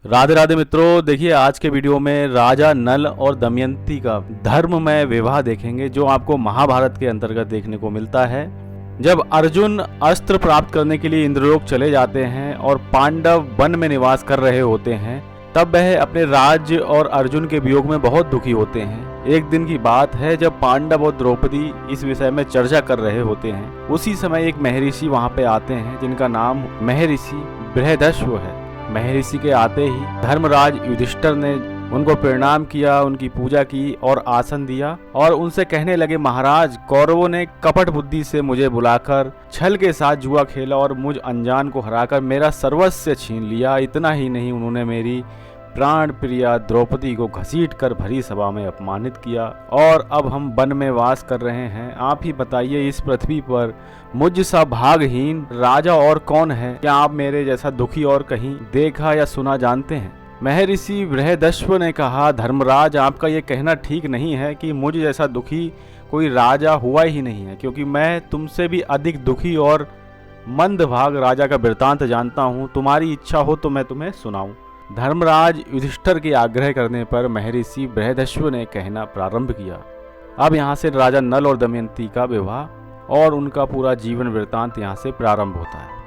राधे राधे मित्रों, देखिए आज के वीडियो में राजा नल और दमयंती का धर्ममय विवाह देखेंगे जो आपको महाभारत के अंतर्गत देखने को मिलता है। जब अर्जुन अस्त्र प्राप्त करने के लिए इंद्रलोक चले जाते हैं और पांडव वन में निवास कर रहे होते हैं, तब वह अपने राज्य और अर्जुन के वियोग में बहुत दुखी होते हैं। एक दिन की बात है जब पांडव और द्रौपदी इस विषय में चर्चा कर रहे होते हैं। उसी समय एक महर्षि वहां पे आते हैं जिनका नाम महर्षि बृहदश्व है। महर्षि के आते ही धर्मराज युधिष्ठिर ने उनको प्रणाम किया, उनकी पूजा की और आसन दिया और उनसे कहने लगे, महाराज, कौरवों ने कपट बुद्धि से मुझे बुलाकर छल के साथ जुआ खेला और मुझ अनजान को हराकर मेरा सर्वस्व छीन लिया। इतना ही नहीं, उन्होंने मेरी प्राण प्रिया द्रौपदी को घसीट कर भरी सभा में अपमानित किया और अब हम वन में वास कर रहे हैं। आप ही बताइए, इस पृथ्वी पर मुझ सा भागहीन राजा और कौन है? क्या आप मेरे जैसा दुखी और कहीं देखा या सुना जानते हैं? महर्षि बृहदश्व ने कहा, धर्मराज, आपका ये कहना ठीक नहीं है कि मुझ जैसा दुखी कोई राजा हुआ ही नहीं है, क्योंकि मैं तुमसे भी अधिक दुखी और मंदभाग राजा का वृत्तांत जानता हूँ। तुम्हारी इच्छा हो तो मैं तुम्हें सुनाऊं। धर्मराज युधिष्ठिर के आग्रह करने पर महर्षि बृहदश्व ने कहना प्रारंभ किया। अब यहाँ से राजा नल और दमयंती का विवाह और उनका पूरा जीवन वृत्तांत यहाँ से प्रारंभ होता है।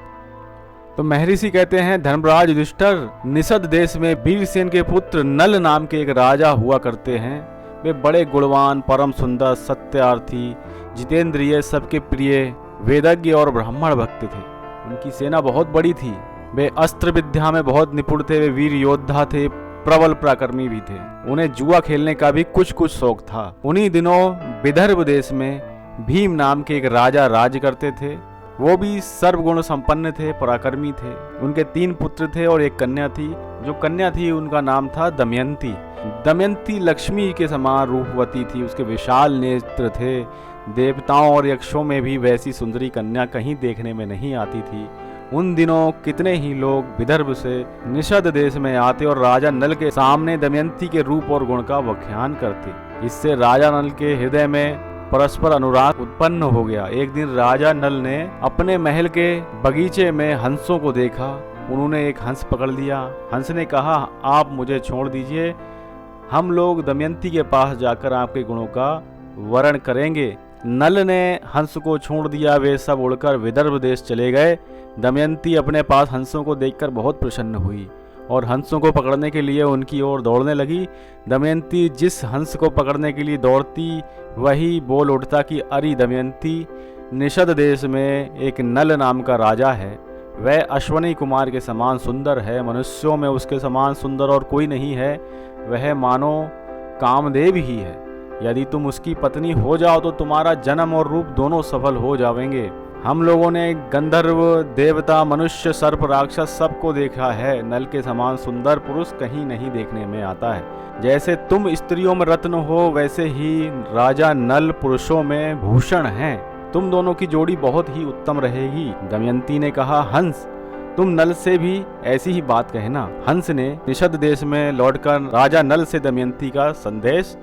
तो महर्षि कहते हैं, धर्मराज युधिष्ठिर, निषद देश में वीरसेन के पुत्र नल नाम के एक राजा हुआ करते हैं। वे बड़े गुणवान, परम सुंदर, सत्यार्थी, जितेंद्रिय, सबके प्रिय, वेदज्ञ और ब्राह्मण भक्त थे। उनकी सेना बहुत बड़ी थी। वे अस्त्र विद्या में बहुत निपुण थे। वे वीर योद्धा थे, प्रबल पराक्रमी भी थे। उन्हें जुआ खेलने का भी कुछ कुछ शौक था। उन्हीं दिनों विदर्भ देश में भीम नाम के एक राजा राज्य करते थे। वो भी सर्वगुण संपन्न थे, पराक्रमी थे। उनके 3 पुत्र थे और एक कन्या थी। जो कन्या थी उनका नाम था दमयंती। दमयंती लक्ष्मी के समान रूपवती थी। उसके विशाल नेत्र थे। देवताओं और यक्षों में भी वैसी सुंदरी कन्या कहीं देखने में नहीं आती थी। उन दिनों कितने ही लोग विदर्भ से निषद देश में आते और राजा नल के सामने दमयंती के रूप और गुण का व्याख्यान करते। इससे राजा नल के हृदय में परस्पर अनुराग उत्पन्न हो गया। एक दिन राजा नल ने अपने महल के बगीचे में हंसों को देखा। उन्होंने एक हंस पकड़ लिया। हंस ने कहा, आप मुझे छोड़ दीजिए, हम लोग दमयंती के पास जाकर आपके गुणों का वर्णन करेंगे। नल ने हंस को छोड़ दिया। वे सब उड़कर विदर्भ देश चले गए। दमयंती अपने पास हंसों को देखकर बहुत प्रसन्न हुई और हंसों को पकड़ने के लिए उनकी ओर दौड़ने लगी। दमयंती जिस हंस को पकड़ने के लिए दौड़ती, वही बोल उठता कि अरे दमयंती, निषद देश में एक नल नाम का राजा है। वह अश्वनी कुमार के समान सुंदर है। मनुष्यों में उसके समान सुंदर और कोई नहीं है। वह मानो कामदेव ही है। यदि तुम उसकी पत्नी हो जाओ तो तुम्हारा जन्म और रूप दोनों सफल हो जाएंगे। हम लोगों ने गंधर्व, देवता, मनुष्य, सर्प, राक्षस सबको देखा है। नल के समान सुंदर पुरुष कहीं नहीं देखने में आता है। जैसे तुम स्त्रियों में रत्न हो, वैसे ही राजा नल पुरुषों में भूषण हैं। तुम दोनों की जोड़ी बहुत ही उत्तम रहेगी। दमयंती ने कहा, हंस, तुम नल से भी ऐसी ही बात कहना। हंस ने निषद देश में लौटकर राजा नल से दमयंती का संदेश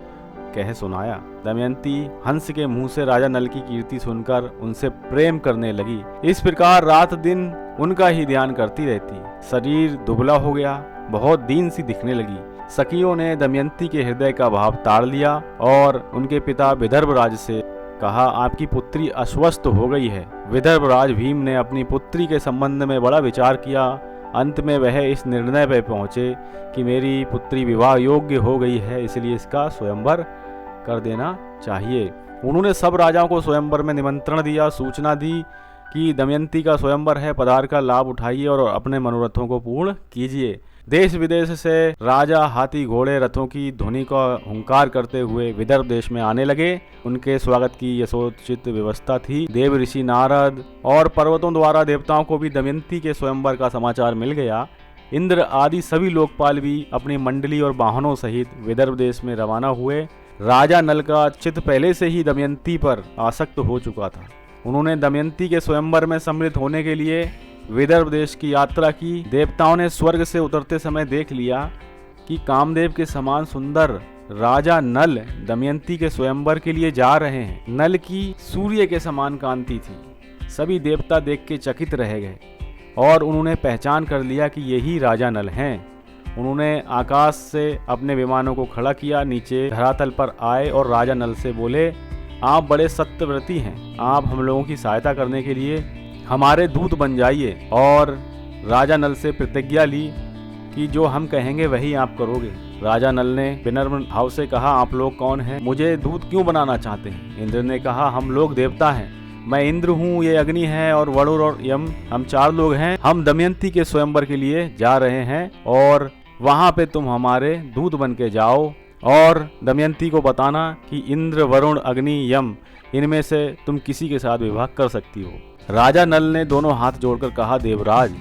कह सुनाया। दमयंती हंस के मुंह से राजा नल की कीर्ति सुनकर उनसे प्रेम करने लगी। इस प्रकार रात दिन उनका ही ध्यान करती रहती। शरीर दुबला हो गया, बहुत दीन सी दिखने लगी। सखियों ने दमयंती के हृदय का भाव ताड़ लिया और उनके पिता विदर्भ राज से कहा, आपकी पुत्री अस्वस्थ हो गई है। विदर्भ राज भीम ने अपनी पुत्री के संबंध में बड़ा विचार किया। अंत में वह इस निर्णय पर पहुंचे कि मेरी पुत्री विवाह योग्य हो गई है, इसलिए इसका स्वयंवर कर देना चाहिए। उन्होंने सब राजाओं को स्वयंवर में निमंत्रण दिया। सूचना दी कि दमयंती का स्वयंवर है, पधार का लाभ उठाइए और अपने मनोरथों को पूर्ण कीजिए। देश विदेश से राजा हाथी, घोड़े, रथों की ध्वनि का हुंकार करते हुए विदर्भ देश में आने लगे। उनके स्वागत की यथोचित व्यवस्था थी। देव ऋषि नारद और पर्वतों द्वारा देवताओं को भी दमयंती के स्वयंवर का समाचार मिल गया। इंद्र आदि सभी लोकपाल भी अपनी मंडली और वाहनों सहित विदर्भ देश में रवाना हुए। राजा नल का चित्त पहले से ही दमयंती पर आसक्त हो चुका था। उन्होंने दमयंती के स्वयंवर में सम्मिलित होने के लिए विदर्भ देश की यात्रा की। देवताओं ने स्वर्ग से उतरते समय देख लिया कि कामदेव के समान सुंदर राजा नल दमयंती के स्वयंवर के लिए जा रहे हैं। नल की सूर्य के समान कांति थी। सभी देवता देख के चकित रह गए और उन्होंने पहचान कर लिया कि यही राजा नल हैं। उन्होंने आकाश से अपने विमानों को खड़ा किया, नीचे धरातल पर आए और राजा नल से बोले, आप बड़े सत्यव्रती हैं, आप हम लोगों की सहायता करने के लिए हमारे दूत बन जाइए। और राजा नल से प्रतिज्ञा ली कि जो हम कहेंगे वही आप करोगे। राजा नल ने विनम्र भाव से कहा, आप लोग कौन हैं, मुझे दूत क्यों बनाना चाहते हैं? इंद्र ने कहा, हम लोग देवता हैं, मैं इंद्र हूँ, ये अग्नि है और वरुण और यम, हम 4 लोग हैं। हम दमयंती के स्वयंवर के लिए जा रहे हैं और वहाँ पे तुम हमारे दूत बन के जाओ और दमयंती को बताना कि इंद्र, वरुण, अग्नि, यम इनमें से तुम किसी के साथ विवाह कर सकती हो। राजा नल ने दोनों हाथ जोड़कर कहा, देवराज,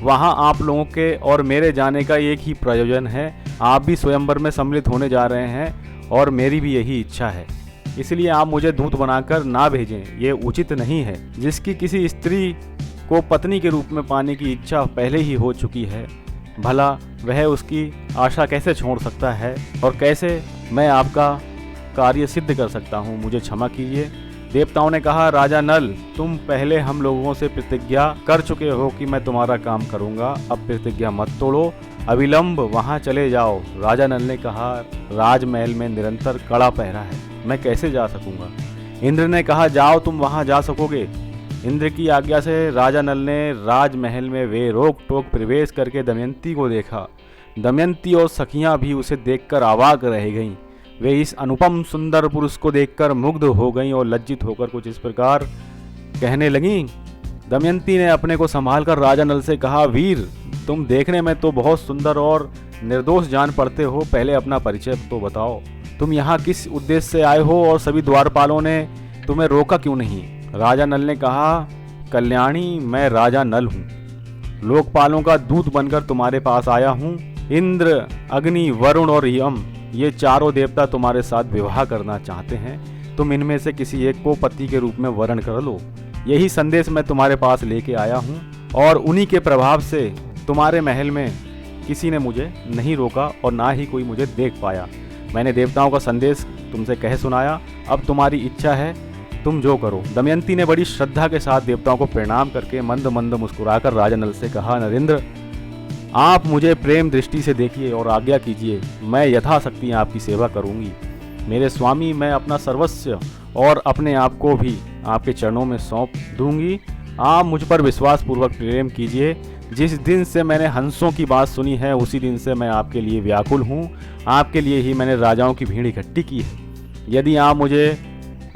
वहाँ आप लोगों के और मेरे जाने का एक ही प्रयोजन है, आप भी स्वयंवर में सम्मिलित होने जा रहे हैं और मेरी भी यही इच्छा है, इसलिए आप मुझे दूत बनाकर ना भेजें, ये उचित नहीं है। जिसकी किसी स्त्री को पत्नी के रूप में पाने की इच्छा पहले ही हो चुकी है, भला वह उसकी आशा कैसे छोड़ सकता है और कैसे मैं आपका कार्य सिद्ध कर सकता हूँ, मुझे क्षमा कीजिए। देवताओं ने कहा, राजा नल, तुम पहले हम लोगों से प्रतिज्ञा कर चुके हो कि मैं तुम्हारा काम करूँगा, अब प्रतिज्ञा मत तोड़ो, अविलंब वहाँ चले जाओ। राजा नल ने कहा, राजमहल में निरंतर कड़ा पहरा है, मैं कैसे जा सकूँगा? इंद्र ने कहा, जाओ, तुम वहाँ जा सकोगे। इंद्र की आज्ञा से राजा नल ने राजमहल में वे रोक टोक प्रवेश करके दमयंती को देखा। दमयंती और सखियाँ भी उसे देखकर अवाक रह गईं। वे इस अनुपम सुंदर पुरुष को देखकर मुग्ध हो गईं और लज्जित होकर कुछ इस प्रकार कहने लगीं। दमयंती ने अपने को संभालकर राजा नल से कहा, वीर, तुम देखने में तो बहुत सुंदर और निर्दोष जान पड़ते हो, पहले अपना परिचय तो बताओ, तुम यहाँ किस उद्देश्य से आए हो और सभी द्वारपालों ने तुम्हें रोका क्यों नहीं? राजा नल ने कहा, कल्याणी, मैं राजा नल हूँ, लोकपालों का दूत बनकर तुम्हारे पास आया हूँ। इंद्र, अग्नि, वरुण और यम, ये 4 देवता तुम्हारे साथ विवाह करना चाहते हैं, तुम इनमें से किसी एक को पति के रूप में वरण कर लो, यही संदेश मैं तुम्हारे पास लेके आया हूँ। और उन्हीं के प्रभाव से तुम्हारे महल में किसी ने मुझे नहीं रोका और ना ही कोई मुझे देख पाया। मैंने देवताओं का संदेश तुमसे कह सुनाया, अब तुम्हारी इच्छा है, तुम जो करो। दमयंती ने बड़ी श्रद्धा के साथ देवताओं को प्रणाम करके मंद मंद मुस्कुराकर राजा नल से कहा, नरेंद्र, आप मुझे प्रेम दृष्टि से देखिए और आज्ञा कीजिए, मैं यथाशक्ति आपकी सेवा करूंगी। मेरे स्वामी, मैं अपना सर्वस्व और अपने आप को भी आपके चरणों में सौंप दूंगी। आप मुझ पर विश्वास पूर्वक प्रेम कीजिए। जिस दिन से मैंने हंसों की बात सुनी है, उसी दिन से मैं आपके लिए व्याकुल हूँ। आपके लिए ही मैंने राजाओं की भीड़ इकट्ठी की है। यदि आप मुझे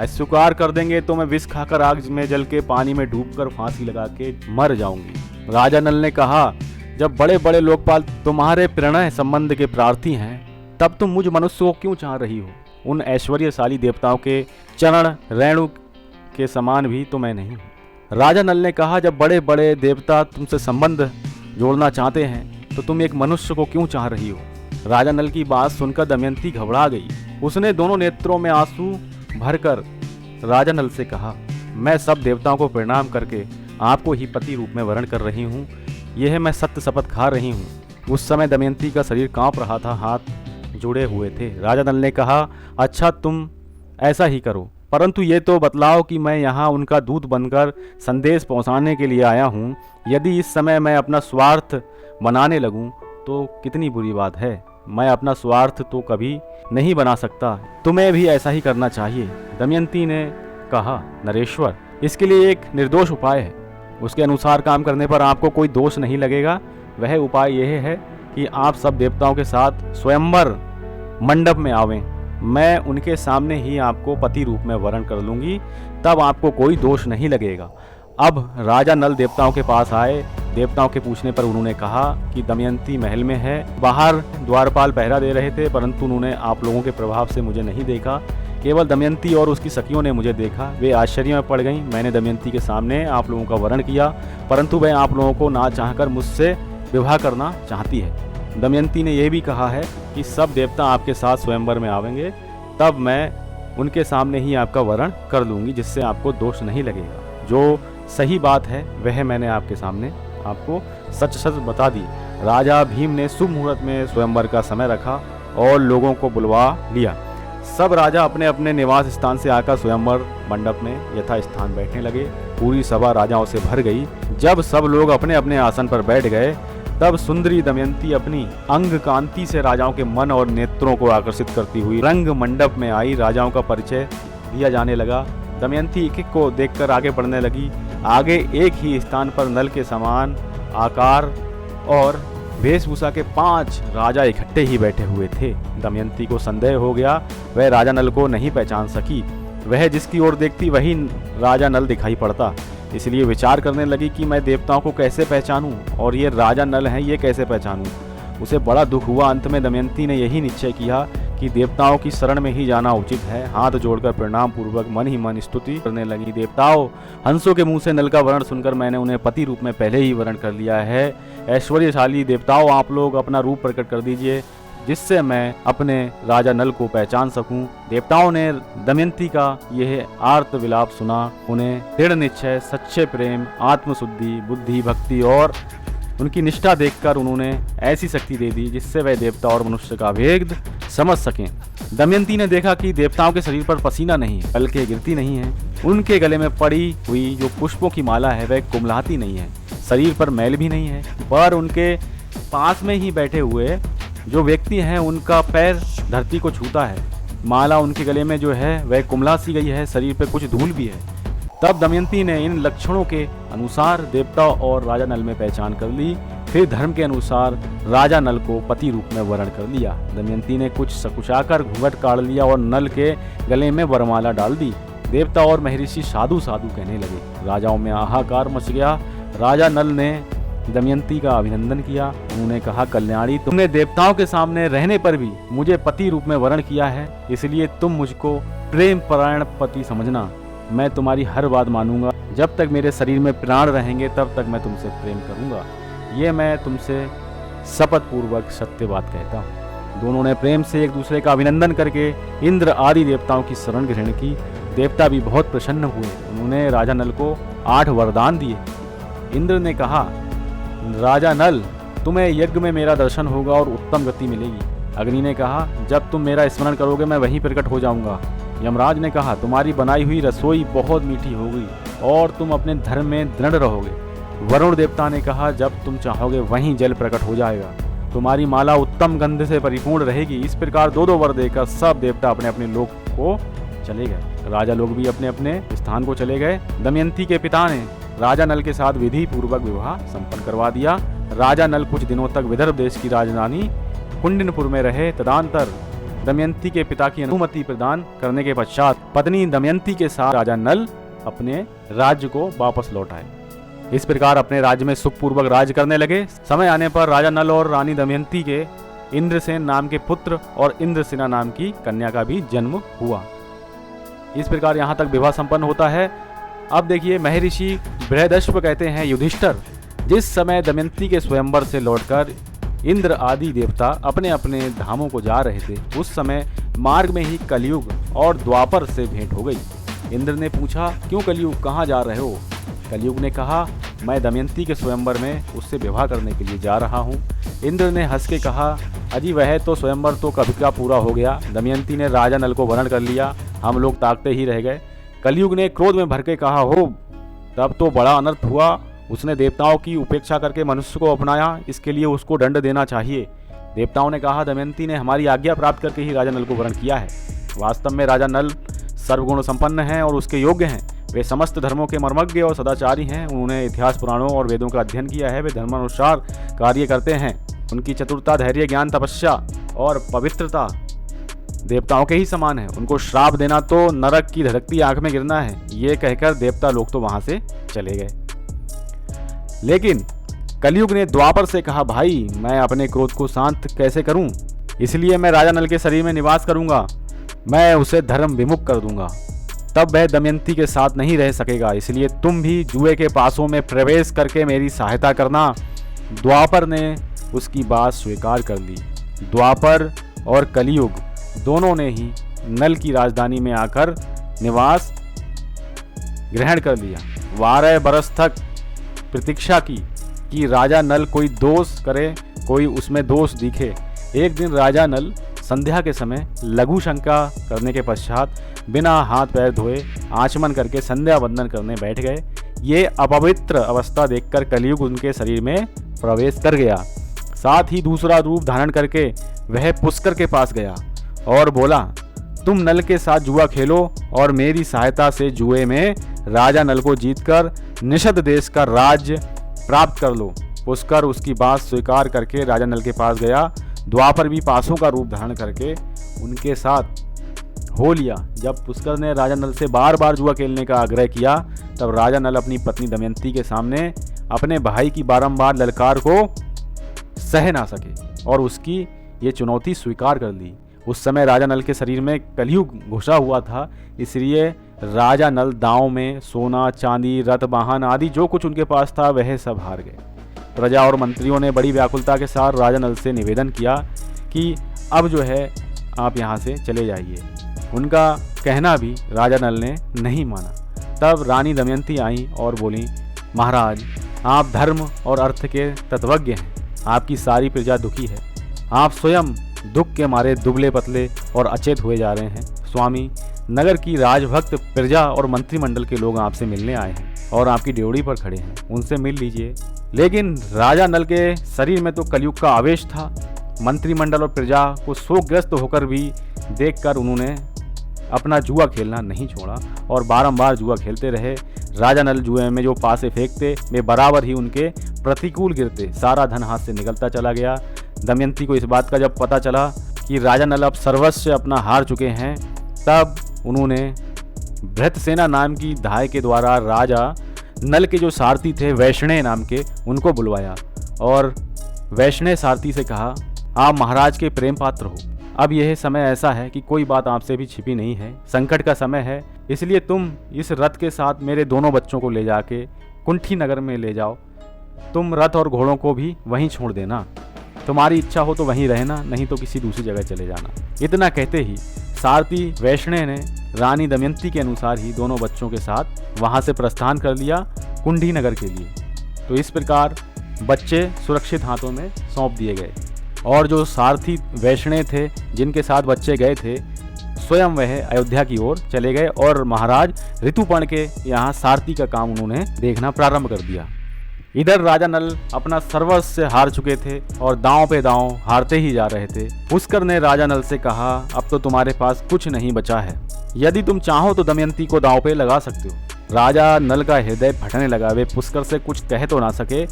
अस्वीकार कर देंगे तो मैं विष खाकर आग में जल के पानी में डूबकर फांसी लगा के मर जाऊंगी। राजा नल ने कहा, जब बड़े बड़े लोकपाल तुम्हारे प्रणय संबंध के प्रार्थी हैं, तब तुम मुझ मनुष्य को क्यों चाह रही हो? उन ऐश्वर्यशाली देवताओं के चरण रेणु के समान भी तो मैं नहीं हूँ। राजा नल ने कहा, जब बड़े बड़े देवता तुमसे संबंध जोड़ना चाहते हैं, तो तुम एक मनुष्य को क्यों चाह रही हो? राजा नल की बात सुनकर दमयंती घबरा गई। उसने दोनों नेत्रों में आंसू भरकर राजा नल से कहा, मैं सब देवताओं को प्रणाम करके आपको ही पति रूप में वरण कर रही हूँ, यह मैं सत्य शपथ खा रही हूँ। उस समय दमयंती का शरीर कांप रहा था, हाथ जुड़े हुए थे। राजा नल ने कहा, अच्छा, तुम ऐसा ही करो, परंतु ये तो बतलाओ कि मैं यहाँ उनका दूत बनकर संदेश पहुँचाने के लिए आया हूँ। यदि इस समय मैं अपना स्वार्थ बनाने लगूँ तो कितनी बुरी बात है। मैं अपना स्वार्थ तो कभी नहीं बना सकता, तुम्हें भी ऐसा ही करना चाहिए। दमयंती ने कहा, नरेश्वर, इसके लिए एक निर्दोष उपाय है, उसके अनुसार काम करने पर आपको कोई दोष नहीं लगेगा। वह उपाय यह है कि आप सब देवताओं के साथ स्वयंवर मंडप में आवें, मैं उनके सामने ही आपको पति रूप में वरण कर लूँगी, तब आपको कोई दोष नहीं लगेगा। अब राजा नल देवताओं के पास आए। देवताओं के पूछने पर उन्होंने कहा कि दमयंती महल में है। बाहर द्वारपाल पहरा दे रहे थे, परंतु उन्होंने आप लोगों के प्रभाव से मुझे नहीं देखा, केवल दमयंती और उसकी सखियों ने मुझे देखा। वे आश्चर्य में पड़ गईं। मैंने दमयंती के सामने आप लोगों का वरण किया, परंतु वह आप लोगों को ना चाहकर मुझसे विवाह करना चाहती है। दमयंती ने यह भी कहा है कि सब देवता आपके साथ स्वयंवर में आवेंगे, तब मैं उनके सामने ही आपका वरण कर लूँगी, जिससे आपको दोष नहीं लगेगा। जो सही बात है वह मैंने आपके सामने आपको सच सच बता दी। राजा भीम ने शुभ मुहूर्त में स्वयंवर का समय रखा और लोगों को बुलवा लिया। सब राजा अपने अपने निवास स्थान से आकर स्वयंवर मंडप में यथा स्थान बैठने लगे। पूरी सभा राजाओं से भर गई। जब सब लोग अपने अपने आसन पर बैठ गए, तब सुंदरी दमयंती अपनी अंग कांति से राजाओं के मन और नेत्रों को आकर्षित करती हुई रंग मंडप में आई। राजाओं का परिचय दिया जाने लगा। दमयंती एक एक को देखकर आगे बढ़ने लगी। आगे एक ही स्थान पर नल के समान आकार और वेशभूषा के 5 राजा इकट्ठे ही बैठे हुए थे। दमयंती को संदेह हो गया, वह राजा नल को नहीं पहचान सकी। वह जिसकी ओर देखती वही राजा नल दिखाई पड़ता। इसलिए विचार करने लगी कि मैं देवताओं को कैसे पहचानूं और ये राजा नल हैं, ये कैसे पहचानूं। उसे बड़ा दुख हुआ। अंत में दमयंती ने यही निश्चय किया कि देवताओं की शरण में ही जाना उचित है। हाथ जोड़कर प्रणाम पूर्वक मन ही मन स्तुति करने लगी। देवताओं, हंसों के मुंह से नल का वर्ण सुनकर मैंने उन्हें पति रूप में पहले ही वर्ण कर लिया है। ऐश्वर्यशाली देवताओं, आप लोग अपना रूप प्रकट कर दीजिए जिससे मैं अपने राजा नल को पहचान सकूं। देवताओं ने दमयंती का यह आर्त विलाप सुना। उन्हें दृढ़ निश्चय, सच्चे प्रेम, आत्मशुद्धि, बुद्धि, भक्ति और उनकी निष्ठा देखकर उन्होंने ऐसी शक्ति दे दी जिससे वह देवता और मनुष्य का भेद समझ सकें। दमयंती ने देखा कि देवताओं के शरीर पर पसीना नहीं है, बल्कि गिरती नहीं है। उनके गले में पड़ी हुई जो पुष्पों की माला है वह कुम्हलाती नहीं है। शरीर पर मैल भी नहीं है, पर उनके पास में ही बैठे हुए जो व्यक्ति हैं उनका पैर धरती को छूता है। माला उनके गले में जो है वह कुम्हला सी गई है, शरीर पे कुछ धूल भी है। तब दमयंती ने इन लक्षणों के अनुसार देवता और राजा नल में पहचान कर ली। फिर धर्म के अनुसार राजा नल को पति रूप में वर्ण कर लिया। दमयंती ने कुछ सकुचाकर घूंघट काढ़ लिया और नल के गले में वरमाला डाल दी। देवता और महर्षि साधु साधु कहने लगे। राजाओं में हाहाकार मच गया। राजा नल ने दमयंती का अभिनंदन किया। उन्होंने कहा, कल्याणी, तुमने देवताओं के सामने रहने पर भी मुझे पति रूप में वर्ण किया है, इसलिए तुम मुझको प्रेम परायण पति समझना। मैं तुम्हारी हर बात मानूंगा। जब तक मेरे शरीर में प्राण रहेंगे तब तक मैं तुमसे प्रेम करूंगा। ये मैं तुमसे शपथ पूर्वक सत्य बात कहता हूँ। दोनों ने प्रेम से एक दूसरे का अभिनंदन करके इंद्र आदि देवताओं की शरण ग्रहण की। देवता भी बहुत प्रसन्न हुए। उन्होंने राजा नल को 8 वरदान दिए। इंद्र ने कहा, राजा नल, तुम्हें यज्ञ में मेरा दर्शन होगा और उत्तम गति मिलेगी। अग्नि ने कहा, जब तुम मेरा स्मरण करोगे मैं वहीं प्रकट हो जाऊंगा। यमराज ने कहा, तुम्हारी बनाई हुई रसोई बहुत मीठी होगी और तुम अपने धर्म में दृढ़ रहोगे। वरुण देवता ने कहा, जब तुम चाहोगे वहीं जल प्रकट हो जाएगा। तुम्हारी माला उत्तम गंध से परिपूर्ण रहेगी। इस प्रकार 2-2 वर देकर सब देवता अपने अपने लोक को चले गए। राजा लोग भी अपने अपने स्थान को चले गए। दमयंती के पिता ने राजा नल के साथ विधि पूर्वक विवाह संपन्न करवा दिया। राजा नल कुछ दिनों तक विदर्भ देश की राजधानी कुंडिनपुर में रहे। तदनंतर दमयंती के पिता की अनुमति प्रदान करने के पश्चात पत्नी दमयंती के साथ राजा नल अपने राज्य को वापस लौट आए। इस प्रकार अपने राज्य में सुखपूर्वक राज्य करने लगे। समय आने पर राजा नल और रानी दमयंती के इंद्रसेन नाम के पुत्र और इंद्रसेना नाम की कन्या का भी जन्म हुआ। इस प्रकार यहाँ तक विवाह संपन्न होता है। अब देखिए, महर्षि बृहदश्व कहते हैं, युधिष्ठिर, जिस समय दमयंती के स्वयंवर से लौटकर इंद्र आदि देवता अपने अपने धामों को जा रहे थे, उस समय मार्ग में ही कलयुग और द्वापर से भेंट हो गई। इंद्र ने पूछा, क्यों कलयुग, कहाँ जा रहे हो? कलयुग ने कहा, मैं दमयंती के स्वयंवर में उससे विवाह करने के लिए जा रहा हूँ। इंद्र ने हंस के कहा, अजी वह तो स्वयंवर तो कभी का पूरा हो गया। दमयंती ने राजा नल को वर्ण कर लिया, हम लोग ताकते ही रह गए। कलयुग ने क्रोध में भर के कहा, हो तब तो बड़ा अनर्थ हुआ। उसने देवताओं की उपेक्षा करके मनुष्य को अपनाया, इसके लिए उसको दंड देना चाहिए। देवताओं ने कहा, दमयंती ने हमारी आज्ञा प्राप्त करके ही राजा नल को वर्ण किया है। वास्तव में राजा नल सर्वगुण संपन्न हैं और उसके योग्य हैं। वे समस्त धर्मों के मर्मज्ञ और सदाचारी हैं। उन्होंने इतिहास, पुराणों और वेदों का अध्ययन किया है। वे धर्मानुसार कार्य करते हैं। उनकी चतुरता, धैर्य, ज्ञान, तपस्या और पवित्रता देवताओं के ही समान है। उनको श्राप देना तो नरक की धड़कती आंख में गिरना है। ये कहकर देवता लोग तो वहां से चले गए। लेकिन कलयुग ने द्वापर से कहा, भाई मैं अपने क्रोध को शांत कैसे करूं? इसलिए मैं राजा नल के शरीर में निवास करूंगा। मैं उसे धर्म विमुख कर दूंगा। तब वह दमयंती के साथ नहीं रह सकेगा। इसलिए तुम भी जुए के पासों में प्रवेश करके मेरी सहायता करना। द्वापर ने उसकी बात स्वीकार कर ली। द्वापर और कलयुग दोनों ने ही नल की राजधानी में आकर निवास ग्रहण कर लिया। 12 बरस तक प्रतीक्षा की कि राजा नल कोई दोष करे, कोई उसमें दोष दिखे। एक दिन राजा नल संध्या के समय लघु शंका करने के पश्चात बिना हाथ पैर धोए आचमन करके संध्या वंदन करने बैठ गए। ये अपवित्र अवस्था देखकर कलयुग उनके शरीर में प्रवेश कर गया। साथ ही दूसरा रूप धारण करके वह पुष्कर के पास गया और बोला, तुम नल के साथ जुआ खेलो और मेरी सहायता से जुए में राजा नल को जीतकर निषद देश का राज्य प्राप्त कर लो। पुष्कर उसकी बात स्वीकार करके राजा नल के पास गया। द्वापर भी पासों का रूप धारण करके उनके साथ हो लिया। जब पुष्कर ने राजा नल से बार बार जुआ खेलने का आग्रह किया, तब राजा नल अपनी पत्नी दमयंती के सामने अपने भाई की बारंबार ललकार को सह ना सके और उसकी ये चुनौती स्वीकार कर ली। उस समय राजा नल के शरीर में कलयुग घुसा हुआ था, इसलिए राजा नल दांव में सोना चांदी रथ वाहन आदि जो कुछ उनके पास था वह सब हार गए। प्रजा और मंत्रियों ने बड़ी व्याकुलता के साथ राजा नल से निवेदन किया कि अब जो है आप यहाँ से चले जाइए। उनका कहना भी राजा नल ने नहीं माना। तब रानी दमयंती आई और बोली, महाराज आप धर्म और अर्थ के तत्वज्ञ हैं, आपकी सारी प्रजा दुखी है। आप स्वयं दुख के मारे दुबले पतले और अचेत हुए जा रहे हैं। स्वामी, नगर की राजभक्त प्रजा और मंत्रिमंडल के लोग आपसे मिलने आए हैं और आपकी ड्योढ़ी पर खड़े हैं, उनसे मिल लीजिए। लेकिन राजा नल के शरीर में तो कलयुग का आवेश था। मंत्रिमंडल और प्रजा को शोकग्रस्त होकर भी देखकर उन्होंने अपना जुआ खेलना नहीं छोड़ा और बारंबार जुआ खेलते रहे। राजा नल जुए में जो पासे फेंकते वे बराबर ही उनके प्रतिकूल गिरते। सारा धन हाथ से निकलता चला गया। दमयंती को इस बात का जब पता चला कि राजा नल अब सर्वस्व अपना हार चुके हैं, तब उन्होंने भृतसेना नाम की धाय के द्वारा राजा नल के जो सारथी थे वैष्णव नाम के, उनको बुलवाया और वैष्णव सारथी से कहा, आप महाराज के प्रेम पात्र हो। अब यह समय ऐसा है कि कोई बात आपसे भी छिपी नहीं है। संकट का समय है, इसलिए तुम इस रथ के साथ मेरे दोनों बच्चों को ले जाके कुंठी नगर में ले जाओ। तुम रथ और घोड़ों को भी वहीं छोड़ देना। तुम्हारी इच्छा हो तो वहीं रहना, नहीं तो किसी दूसरी जगह चले जाना। इतना कहते ही सारथी वैष्णव ने रानी दमयंती के अनुसार ही दोनों बच्चों के साथ वहां से प्रस्थान कर लिया कुंडी नगर के लिए। तो इस प्रकार बच्चे सुरक्षित हाथों में सौंप दिए गए और जो सारथी वैष्णव थे जिनके साथ बच्चे गए थे, स्वयं वह अयोध्या की ओर चले गए और महाराज ऋतुपर्ण के यहाँ सारथी का काम उन्होंने देखना प्रारंभ कर दिया। इधर राजा नल अपना सर्वस्व हार चुके थे और दांव पे दांव हारते ही जा रहे थे। पुष्कर ने राजा नल से कहा, अब तो तुम्हारे पास कुछ नहीं बचा है, यदि तुम चाहो तो दमयंती को दांव पे लगा सकते हो। राजा नल का हृदय फटने लगा। वे पुष्कर से कुछ कह तो ना सके।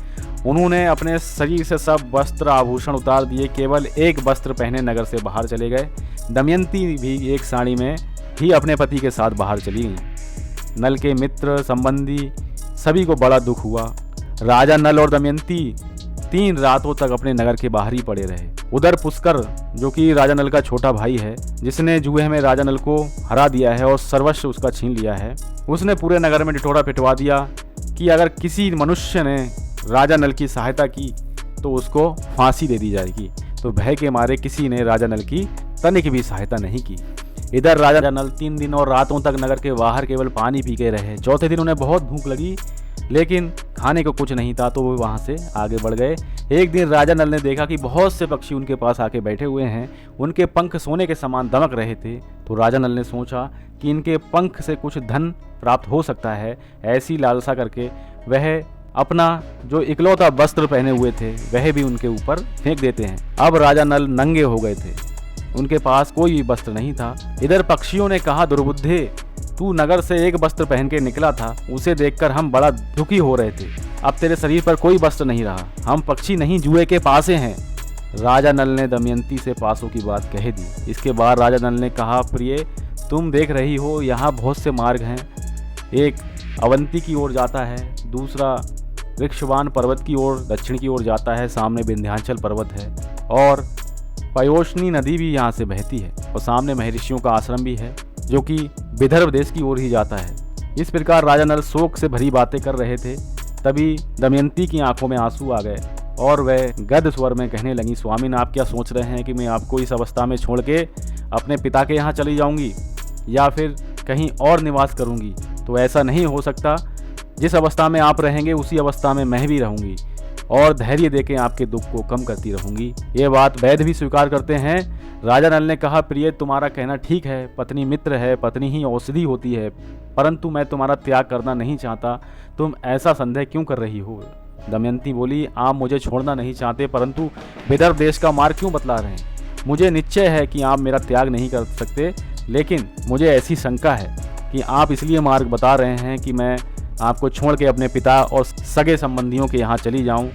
उन्होंने अपने शरीर से सब वस्त्र आभूषण उतार दिए, केवल एक वस्त्र पहने नगर से बाहर चले गए। दमयंती भी एक साड़ी में ही अपने पति के साथ बाहर चली गई। नल के मित्र संबंधी सभी को बड़ा दुख हुआ। राजा नल और दमयंती 3 रातों तक अपने नगर के बाहर ही पड़े रहे। उधर पुष्कर, जो कि राजा नल का छोटा भाई है, जिसने जुए में राजा नल को हरा दिया है और सर्वस्व उसका छीन लिया है, उसने पूरे नगर में ढिठोरा पिटवा दिया कि अगर किसी मनुष्य ने राजा नल की सहायता की तो उसको फांसी दे दी जाएगी। तो भय के मारे किसी ने राजा नल की तनिक भी सहायता नहीं की। इधर राजा नल 3 दिन और रातों तक नगर के बाहर केवल पानी पी के रहे। चौथे दिन उन्हें बहुत भूख लगी, लेकिन खाने को कुछ नहीं था, तो वो वहाँ से आगे बढ़ गए। एक दिन राजा नल ने देखा कि बहुत से पक्षी उनके पास आके बैठे हुए हैं। उनके पंख सोने के समान दमक रहे थे। तो राजा नल ने सोचा कि इनके पंख से कुछ धन प्राप्त हो सकता है। ऐसी लालसा करके वह अपना जो इकलौता वस्त्र पहने हुए थे वह भी उनके ऊपर फेंक देते हैं। अब राजा नल नंगे हो गए थे, उनके पास कोई भी वस्त्र नहीं था। इधर पक्षियों ने कहा, दुर्बुद्धे, तू नगर से एक वस्त्र पहन के निकला था, उसे देखकर हम बड़ा दुखी हो रहे थे। अब तेरे शरीर पर कोई वस्त्र नहीं रहा। हम पक्षी नहीं, जुए के पासे हैं। राजा नल ने दमयंती से पासों की बात कह दी। इसके बाद राजा नल ने कहा, प्रिय, तुम देख रही हो यहाँ बहुत से मार्ग हैं। एक अवंती की ओर जाता है, दूसरा वृक्षवान पर्वत की ओर दक्षिण की ओर जाता है, सामने विंध्याचल पर्वत है और पयोष्णी नदी भी यहाँ से बहती है और सामने महर्षियों का आश्रम भी है जो कि विदर्भ देश की ओर ही जाता है। इस प्रकार राजा नल शोक से भरी बातें कर रहे थे। तभी दमयंती की आंखों में आंसू आ गए और वह गद्य स्वर में कहने लगी, स्वामी, आप क्या सोच रहे हैं कि मैं आपको इस अवस्था में छोड़ के अपने पिता के यहाँ चली जाऊँगी या फिर कहीं और निवास करूँगी? तो ऐसा नहीं हो सकता। जिस अवस्था में आप रहेंगे उसी अवस्था में मैं भी रहूँगी और धैर्य देके आपके दुख को कम करती रहूँगी। ये बात वैद्य भी स्वीकार करते हैं। राजा नल ने कहा, प्रिय, तुम्हारा कहना ठीक है, पत्नी मित्र है, पत्नी ही औषधि होती है, परंतु मैं तुम्हारा त्याग करना नहीं चाहता। तुम ऐसा संदेह क्यों कर रही हो? दमयंती बोली, आप मुझे छोड़ना नहीं चाहते, परंतु विदर्भ देश का मार्ग क्यों बतला रहे हैं? मुझे निश्चय है कि आप मेरा त्याग नहीं कर सकते, लेकिन मुझे ऐसी शंका है कि आप इसलिए मार्ग बता रहे हैं कि मैं आपको छोड़ के अपने पिता और सगे संबंधियों के यहाँ चली जाऊं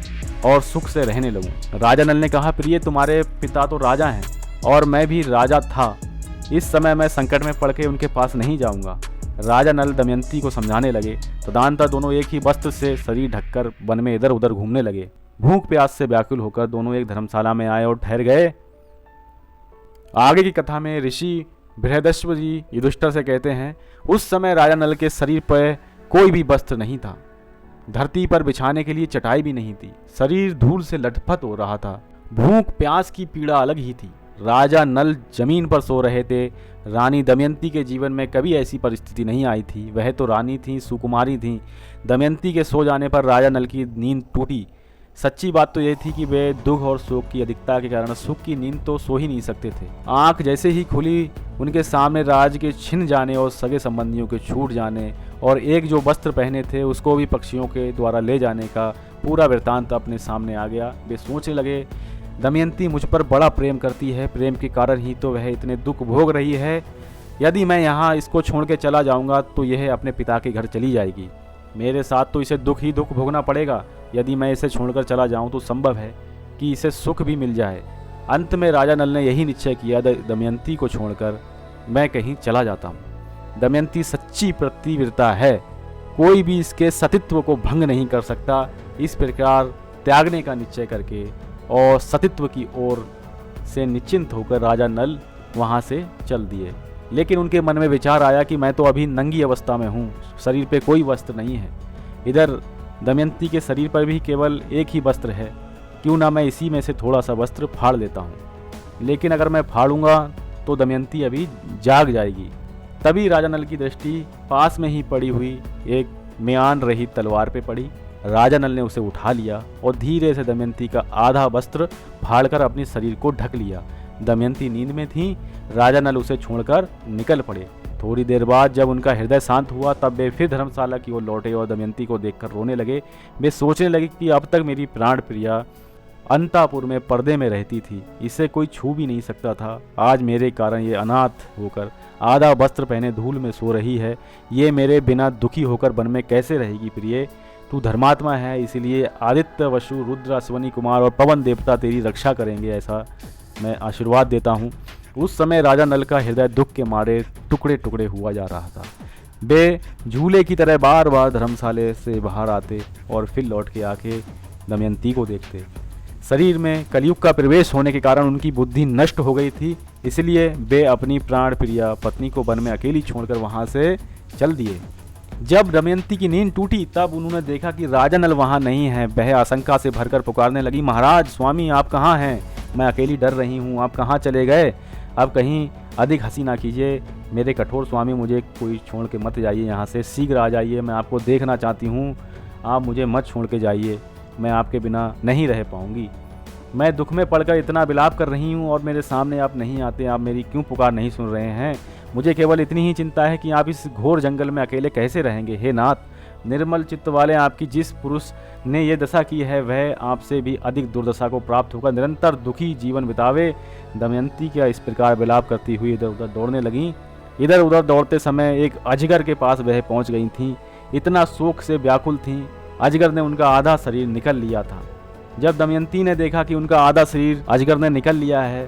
और सुख से रहने लगूं। राजा नल ने कहा, प्रिय, तुम्हारे पिता तो राजा हैं और मैं भी राजा था। इस समय मैं संकट में पड़ के उनके पास नहीं जाऊंगा। राजा नल दमयंती को समझाने लगे। तदनंतर दोनों एक ही वस्त्र से शरीर ढककर वन में इधर उधर घूमने लगे। भूख प्यास से व्याकुल होकर दोनों एक धर्मशाला में आए और ठहर गए। आगे की कथा में ऋषि बृहदस्व जी युधिष्ठिर से कहते हैं, उस समय राजा नल के शरीर पर कोई भी वस्त्र नहीं था, धरती पर बिछाने के लिए चटाई भी नहीं थी, शरीर धूल से लथपथ हो रहा था। भूख प्यास की पीड़ा अलग ही थी। राजा नल जमीन पर सो रहे थे। रानी दमयंती के जीवन में कभी ऐसी परिस्थिति नहीं आई थी। वह तो रानी थी, सुकुमारी थी। दमयंती के सो जाने पर राजा नल की नींद टूटी। सच्ची बात तो यह थी कि वे दुख और शोक की अधिकता के कारण सुख की नींद तो सो ही नहीं सकते थे। आंख जैसे ही खुली, उनके सामने राज के छिन जाने और सगे संबंधियों के छूट जाने और एक जो वस्त्र पहने थे उसको भी पक्षियों के द्वारा ले जाने का पूरा वृत्तांत अपने सामने आ गया। वे सोचने लगे, दमयंती मुझ पर बड़ा प्रेम करती है, प्रेम के कारण ही तो वह इतने दुख भोग रही है। यदि मैं यहाँ इसको छोड़ के चला जाऊँगा तो यह अपने पिता के घर चली जाएगी। मेरे साथ तो इसे दुख ही दुख भोगना पड़ेगा। यदि मैं इसे छोड़कर चला जाऊं तो संभव है कि इसे सुख भी मिल जाए। अंत में राजा नल ने यही निश्चय किया, दमयंती को छोड़कर मैं कहीं चला जाता हूं। दमयंती सच्ची पतिव्रता है, कोई भी इसके सतीत्व को भंग नहीं कर सकता। इस प्रकार त्यागने का निश्चय करके और सतीत्व की ओर से निश्चिंत होकर राजा नल वहां से चल दिए। लेकिन उनके मन में विचार आया कि मैं तो अभी नंगी अवस्था में हूँ, शरीर पे कोई वस्त्र नहीं है। इधर दमयंती के शरीर पर भी केवल एक ही वस्त्र है, क्यों ना मैं इसी में से थोड़ा सा वस्त्र फाड़ लेता हूँ। लेकिन अगर मैं फाड़ूंगा तो दमयंती अभी जाग जाएगी। तभी राजा नल की दृष्टि पास में ही पड़ी हुई एक म्यान रही तलवार पे पड़ी। राजा नल ने उसे उठा लिया और धीरे से दमयंती का आधा वस्त्र फाड़कर अपने शरीर को ढक लिया। दमयंती नींद में थी। राजा नल उसे छोड़कर निकल पड़े। थोड़ी देर बाद जब उनका हृदय शांत हुआ तब वे फिर धर्मशाला की ओर लौटे और दमयंती को देखकर रोने लगे। वे सोचने लगे कि अब तक मेरी प्राण प्रिया अंतापुर में पर्दे में रहती थी, इसे कोई छू भी नहीं सकता था। आज मेरे कारण ये अनाथ होकर आधा वस्त्र पहने धूल में सो रही है। ये मेरे बिना दुखी होकर वन में कैसे रहेगी? प्रिय, तू धर्मात्मा है, इसलिए आदित्य, वसु, रुद्र, अश्वनी कुमार और पवन देवता तेरी रक्षा करेंगे, ऐसा मैं आशीर्वाद देता हूँ। उस समय राजा नल का हृदय दुख के मारे टुकड़े टुकड़े हुआ जा रहा था। वे झूले की तरह बार बार धर्मशाले से बाहर आते और फिर लौट के आके दमयंती को देखते। शरीर में कलयुग का प्रवेश होने के कारण उनकी बुद्धि नष्ट हो गई थी, इसलिए वे अपनी प्राण प्रिया पत्नी को वन में अकेली छोड़कर वहां से चल दिए। जब दमयंती की नींद टूटी तब उन्होंने देखा कि राजा नल वहां नहीं है। वह आशंका से भरकर पुकारने लगी, महाराज, स्वामी, आप कहाँ हैं? मैं अकेली डर रही हूँ, आप कहाँ चले गए? अब कहीं अधिक हंसी ना कीजिए मेरे कठोर स्वामी, मुझे कोई छोड़ के मत जाइए, यहाँ से शीघ्र आ जाइए, मैं आपको देखना चाहती हूँ। आप मुझे मत छोड़ के जाइए, मैं आपके बिना नहीं रह पाऊँगी। मैं दुख में पड़कर इतना विलाप कर रही हूँ और मेरे सामने आप नहीं आते। आप मेरी क्यों पुकार नहीं सुन रहे हैं? मुझे केवल इतनी ही चिंता है कि आप इस घोर जंगल में अकेले कैसे रहेंगे। हे नाथ, निर्मल चित्त वाले, आपकी जिस पुरुष ने ये दशा की है वह आपसे भी अधिक दुर्दशा को प्राप्त होकर निरंतर दुखी जीवन बितावे। दमयंती क्या इस प्रकार विलाप करती हुई इधर उधर दौड़ने लगीं। इधर उधर दौड़ते समय एक अजगर के पास वह पहुंच गई थीं। इतना शोक से व्याकुल थीं, अजगर ने उनका आधा शरीर निकल लिया था। जब दमयंती ने देखा कि उनका आधा शरीर अजगर ने निकल लिया है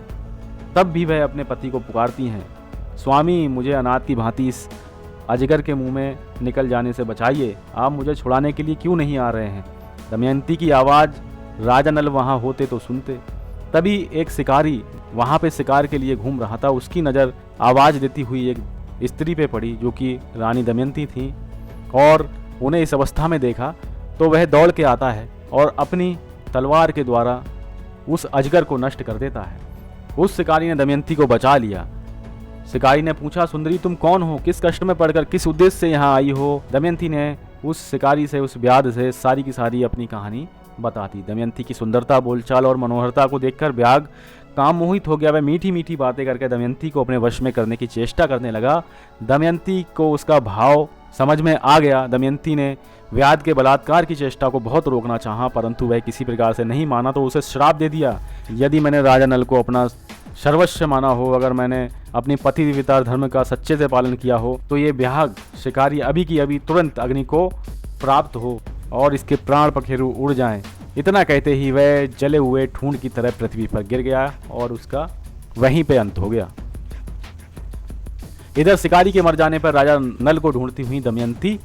तब भी वह अपने पति को पुकारती हैं, स्वामी, मुझे अनाथ की भांति इस अजगर के मुंह में निकल जाने से बचाइए। आप मुझे छुड़ाने के लिए क्यों नहीं आ रहे हैं? दमयंती की आवाज़ राजा नल वहाँ होते तो सुनते। तभी एक शिकारी वहाँ पे शिकार के लिए घूम रहा था। उसकी नज़र आवाज़ देती हुई एक स्त्री पे पड़ी जो कि रानी दमयंती थी, और उन्हें इस अवस्था में देखा तो वह दौड़ के आता है और अपनी तलवार के द्वारा उस अजगर को नष्ट कर देता है। उस शिकारी ने दमयंती को बचा लिया। शिकारी ने पूछा, सुंदरी, तुम कौन हो? किस कष्ट में पड़कर किस उद्देश्य से यहाँ आई हो? दमयंती ने उस शिकारी से, उस व्याध से सारी की सारी अपनी कहानी बताती। दमयंती की सुंदरता, बोलचाल और मनोहरता को देखकर व्याघ काम मोहित हो गया। वह मीठी मीठी बातें करके दमयंती को अपने वश में करने की चेष्टा करने लगा। दमयंती को उसका भाव समझ में आ गया। दमयंती ने व्याध के बलात्कार की चेष्टा को बहुत रोकना चाहा, परंतु वह किसी प्रकार से नहीं माना तो उसे श्राप दे दिया, यदि मैंने राजा नल को अपना सर्वस्व माना हो, अगर मैंने अपनी पति देवता धर्म का सच्चे से पालन किया हो, तो ये व्याघ शिकारी अभी की अभी तुरंत अग्नि को प्राप्त हो और इसके प्राण पखेरु उड़ जाएं। इतना कहते ही वह जले हुए ठूंठ की तरह पृथ्वी पर गिर गया और उसका वहीं पे अंत हो गया। इधर शिकारी के मर जाने पर राजा नल को ढूंढती हुई दमयंती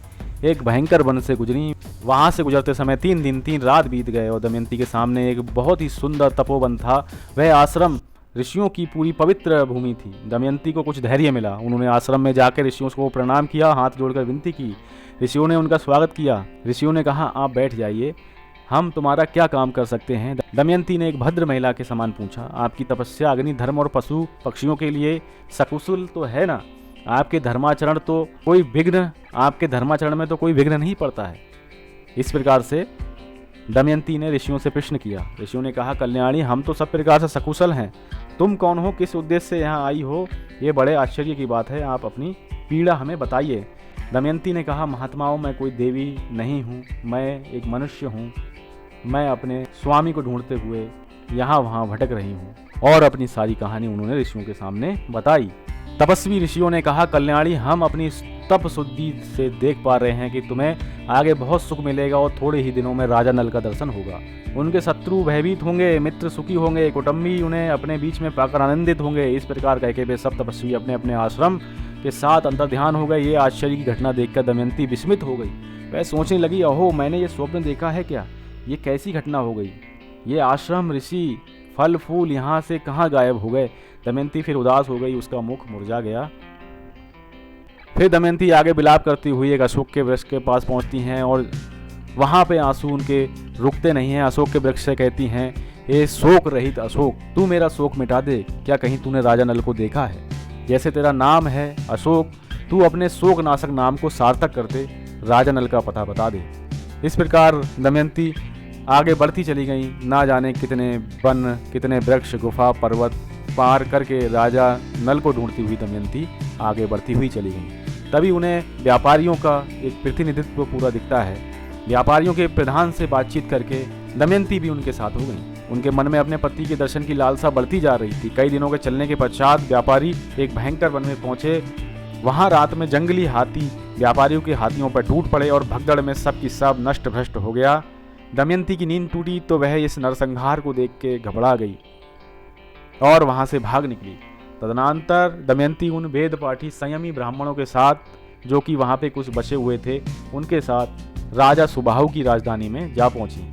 एक भयंकर वन से गुजरी। वहां से गुजरते समय 3 दिन 3 रात बीत गए और दमयंती के सामने एक बहुत ही सुंदर तपोवन था। वह आश्रम ऋषियों की पूरी पवित्र भूमि थी। दमयंती को कुछ धैर्य मिला। उन्होंने आश्रम में जाकर ऋषियों को प्रणाम किया, हाथ जोड़कर विनती की। ऋषियों ने उनका स्वागत किया। ऋषियों ने कहा, आप बैठ जाइए, हम तुम्हारा क्या काम कर सकते हैं। दमयंती ने एक भद्र महिला के समान पूछा, आपकी तपस्या अग्नि धर्म और पशु पक्षियों के लिए सकुशल तो है ना? आपके धर्माचरण में तो कोई विघ्न नहीं पड़ता है। इस प्रकार से दमयंती ने ऋषियों से प्रश्न किया। ऋषियों ने कहा, कल्याणी, हम तो सब प्रकार से सकुशल हैं। तुम कौन हो, किस उद्देश्य से यहाँ आई हो? ये बड़े आश्चर्य की बात है, आप अपनी पीड़ा हमें बताइए। दमयंती ने कहा, महात्माओं, मैं कोई देवी नहीं हूँ, मैं एक मनुष्य हूँ। मैं अपने स्वामी को ढूंढते हुए यहाँ वहाँ भटक रही हूँ। और अपनी सारी कहानी उन्होंने ऋषियों के सामने बताई। तपस्वी ऋषियों ने कहा, कल्याणी, हम अपनी तप शुद्धि से देख पा रहे हैं कि तुम्हें आगे बहुत सुख मिलेगा और थोड़े ही दिनों में राजा नल का दर्शन होगा। उनके शत्रु भयभीत होंगे, मित्र सुखी होंगे, कुटुंबी उन्हें अपने बीच में पाकर आनंदित होंगे। इस प्रकार कह के वे सब तपस्वी अपने अपने आश्रम के साथ अंतर्ध्यान हो गए। ये आश्चर्य की घटना देखकर दमयंती विस्मित हो गई। वह सोचने लगी, अहो, मैंने ये स्वप्न देखा है क्या? ये कैसी घटना हो गई? ये आश्रम, ऋषि, फल फूल यहाँ से कहाँ गायब हो गए? दमयंती फिर उदास हो गई, उसका मुख मुरझा गया। फिर दमयंती आगे विलाप करती हुई एक अशोक के वृक्ष के पास पहुंचती हैं और वहां पे आंसू उनके रुकते नहीं हैं। अशोक के वृक्ष से कहती हैं, ए शोक रहित अशोक, तू मेरा शोक मिटा दे। क्या कहीं तूने राजा नल को देखा है? जैसे तेरा नाम है अशोक, तू अपने शोक नाशक नाम को सार्थक कर दे, राजा नल का पता बता दे। इस प्रकार दमयंती आगे बढ़ती चली गई। ना जाने कितने वन, कितने वृक्ष, गुफा, पर्वत पार करके राजा नल को ढूंढती हुई दमयंती आगे बढ़ती हुई चली गई। तभी उन्हें व्यापारियों का एक प्रतिनिधित्व पूरा दिखता है। व्यापारियों के प्रधान से बातचीत करके दमयंती भी उनके साथ हो गई। उनके मन में अपने पति के दर्शन की लालसा बढ़ती जा रही थी। कई दिनों के चलने के पश्चात व्यापारी एक भयंकर वन में पहुंचे। वहां रात में जंगली हाथी व्यापारियों के हाथियों पर टूट पड़े और भगदड़ में सब की सब नष्ट भ्रष्ट हो गया। दमयंती की नींद टूटी तो वह इस नरसंहार को देख के घबरा गई और वहां से भाग निकली। तदनंतर दमयंती उन वेद पाठी संयमी ब्राह्मणों के साथ, जो कि वहां पे कुछ बचे हुए थे, उनके साथ राजा सुबाहु की राजधानी में जा पहुंची।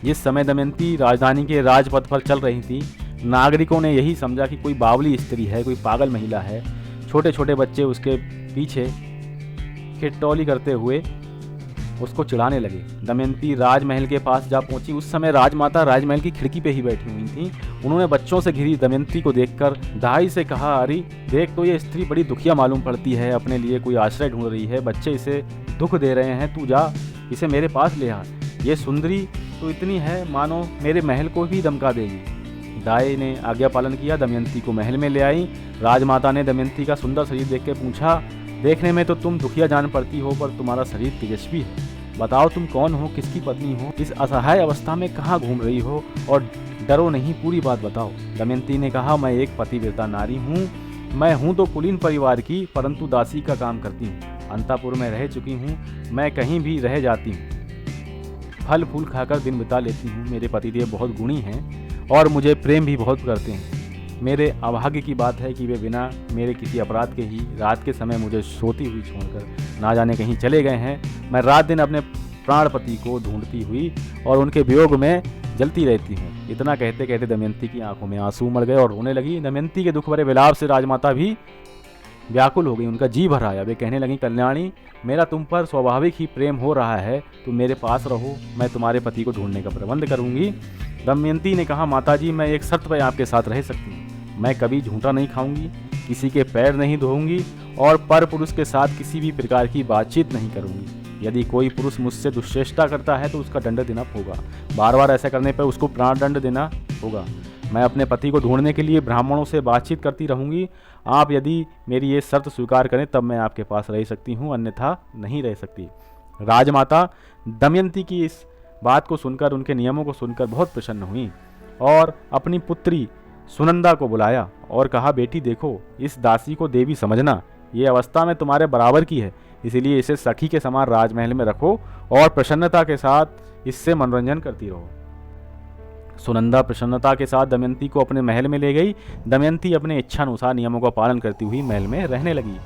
जिस समय दमयंती राजधानी के राजपथ पर चल रही थी, नागरिकों ने यही समझा कि कोई बावली स्त्री है, कोई पागल महिला है। छोटे छोटे बच्चे उसके पीछे खिट्टौली करते हुए उसको चिढ़ाने लगे। दमयंती राजमहल के पास जा पहुंची। उस समय राजमाता राजमहल की खिड़की पे ही बैठी हुई थी। उन्होंने बच्चों से घिरी दमयंती को देखकर दाई से कहा, अरे देख तो ये स्त्री बड़ी दुखिया मालूम पड़ती है, अपने लिए कोई आश्रय ढूंढ रही है, बच्चे इसे दुख दे रहे हैं, तू जा इसे मेरे पास ले आ। ये सुंदरी तो इतनी है मानो मेरे महल को भी दमका देगी। दाई ने आज्ञा पालन किया, दमयंती को महल में ले आई। राजमाता ने दमयंती का सुंदर शरीर देख के पूछा, देखने में तो तुम दुखिया जान पड़ती हो, पर तुम्हारा शरीर तेजस्वी है। बताओ तुम कौन हो, किसकी पत्नी हो, इस असहाय अवस्था में कहाँ घूम रही हो, और डरो नहीं, पूरी बात बताओ। दमयंती ने कहा, मैं एक पतिव्रता नारी हूँ। मैं हूँ तो कुलीन परिवार की, परंतु दासी का काम करती हूँ। अंतापुर में रह चुकी हूँ, मैं कहीं भी रह जाती हूँ, फल फूल खाकर दिन बिता लेती हूँ। मेरे पतिदेव बहुत गुणी हैं और मुझे प्रेम भी बहुत करते हैं। मेरे अभाग्य की बात है कि वे बिना मेरे किसी अपराध के ही रात के समय मुझे सोती हुई छोड़कर ना जाने कहीं चले गए हैं। मैं रात दिन अपने प्राणपति को ढूंढती हुई और उनके वियोग में जलती रहती हूँ। इतना कहते कहते दमयंती की आंखों में आंसू उमड़ गए और रोने लगी। दमयंती के दुख भरे विलाप से राजमाता भी व्याकुल हो गई, उनका जी भर आया। वे कहने लगी, कल्याणी, मेरा तुम पर स्वाभाविक ही प्रेम हो रहा है, तुम मेरे पास रहो, मैं तुम्हारे पति को ढूंढने का प्रबंध करूंगी। दमयंती ने कहा, माताजी, मैं एक शर्त पर आपके साथ रह सकती हूँ। मैं कभी झूठा नहीं खाऊंगी, किसी के पैर नहीं धोऊंगी और पर पुरुष के साथ किसी भी प्रकार की बातचीत नहीं करूंगी। यदि कोई पुरुष मुझसे दुश्चेष्टा करता है तो उसका दंड देना होगा। बार बार ऐसा करने पर उसको प्राण दंड देना होगा। मैं अपने पति को ढूंढने के लिए ब्राह्मणों से बातचीत करती रहूंगी। आप यदि मेरी ये शर्त स्वीकार करें तब मैं आपके पास रह सकती हूँ, अन्यथा नहीं रह सकती। राजमाता दमयंती की इस बात को सुनकर, उनके नियमों को सुनकर बहुत प्रसन्न हुई और अपनी पुत्री सुनंदा को बुलाया और कहा, बेटी देखो, इस दासी को देवी समझना, ये अवस्था में तुम्हारे बराबर की है, इसलिए इसे सखी के समान राजमहल में रखो और प्रसन्नता के साथ इससे मनोरंजन करती रहो। सुनंदा प्रसन्नता के साथ दमयंती को अपने महल में ले गई। दमयंती अपने इच्छानुसार नियमों का पालन करती हुई महल में रहने लगी।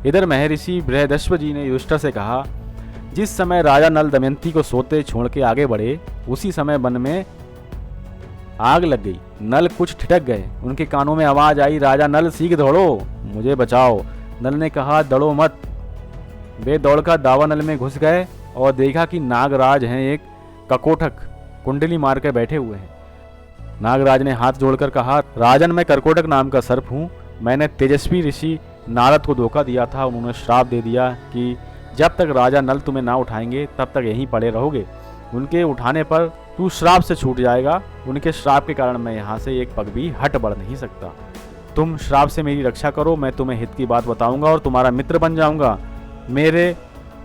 इधर महर्षि बृहदश्व जी ने युधिष्ठिर से कहा, जिस समय राजा नल दमयंती को सोते छोड़ के आगे बढ़े, उसी समय वन में आग लग गई। नल कुछ ठिठक गए, उनके कानों में आवाज आई, राजा नल शीघ्र दौड़ो, मुझे बचाओ। नल ने कहा, दौड़ो मत। वे दौड़कर दावा नल में घुस गए और देखा कि नागराज हैं, एक ककोटक कुंडली मार के बैठे हुए हैं। नागराज ने हाथ जोड़कर कहा, राजन, मैं करकोटक नाम का सर्प हूँ। मैंने तेजस्वी ऋषि नारद को धोखा दिया था। उन्होंने श्राप दे दिया कि जब तक राजा नल तुम्हें ना उठाएंगे तब तक यहीं पड़े रहोगे। उनके उठाने पर तू श्राप से छूट जाएगा। उनके श्राप के कारण मैं यहाँ से एक पग भी हट बढ़ नहीं सकता। तुम श्राप से मेरी रक्षा करो, मैं तुम्हें हित की बात बताऊंगा और तुम्हारा मित्र बन जाऊंगा। मेरे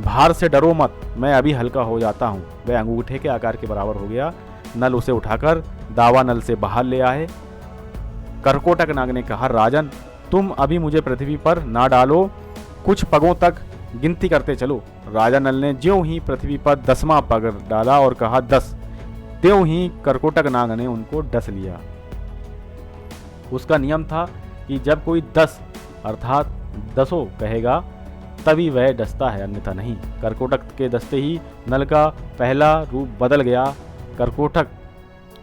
भार से डरो मत, मैं अभी हल्का हो जाता हूँ। वह अंगूठे के आकार के बराबर हो गया। नल उसे उठाकर दावा नल से बाहर ले आए। करकोटक नाग ने कहा, राजन, तुम अभी मुझे पृथ्वी पर ना डालो, कुछ पगों तक गिनती करते चलो। राजा नल ने ज्यों ही पृथ्वी पर 10वां पग डाला और कहा 10, त्यों ही करकोटक नाग ने उनको डस लिया। उसका नियम था कि जब कोई 10 अर्थात 10 कहेगा तभी वह डसता है, अन्यथा नहीं। करकोटक के डसते ही नल का पहला रूप बदल गया। करकोटक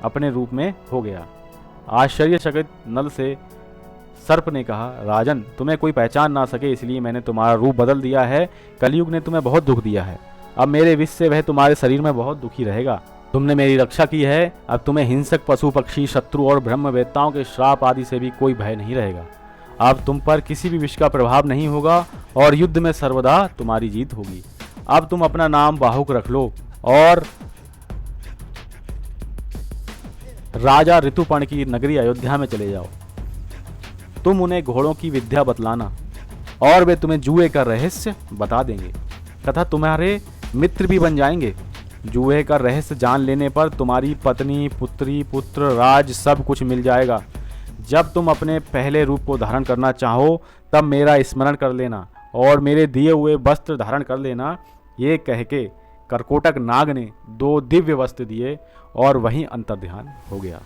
अपने रूप में हो गया। आश्चर्यचकित नल से सर्प ने कहा, राजन, तुम्हें कोई पहचान ना सके इसलिए मैंने तुम्हारा रूप बदल दिया है। कलयुग ने तुम्हें बहुत दुख दिया है। अब मेरे विष से वह तुम्हारे शरीर में बहुत दुखी रहेगा। तुमने मेरी रक्षा की है, अब तुम्हें हिंसक पशु पक्षी शत्रु और ब्रह्मवेत्ताओं के श्राप आदि से भी कोई भय नहीं रहेगा। अब तुम पर किसी भी विष का प्रभाव नहीं होगा और युद्ध में सर्वदा तुम्हारी जीत होगी। अब तुम अपना नाम बाहुक रख लो और राजा ऋतुपर्ण की नगरी अयोध्या में चले जाओ। तुम उन्हें घोड़ों की विद्या बतलाना और वे तुम्हें जुए का रहस्य बता देंगे तथा तुम्हारे मित्र भी बन जाएंगे। जुए का रहस्य जान लेने पर तुम्हारी पत्नी, पुत्री, पुत्र, राज सब कुछ मिल जाएगा। जब तुम अपने पहले रूप को धारण करना चाहो तब मेरा स्मरण कर लेना और मेरे दिए हुए वस्त्र धारण कर लेना। ये कह के करकोटक नाग ने 2 दिव्य वस्त्र दिए और वहीं अंतर्ध्यान हो गया।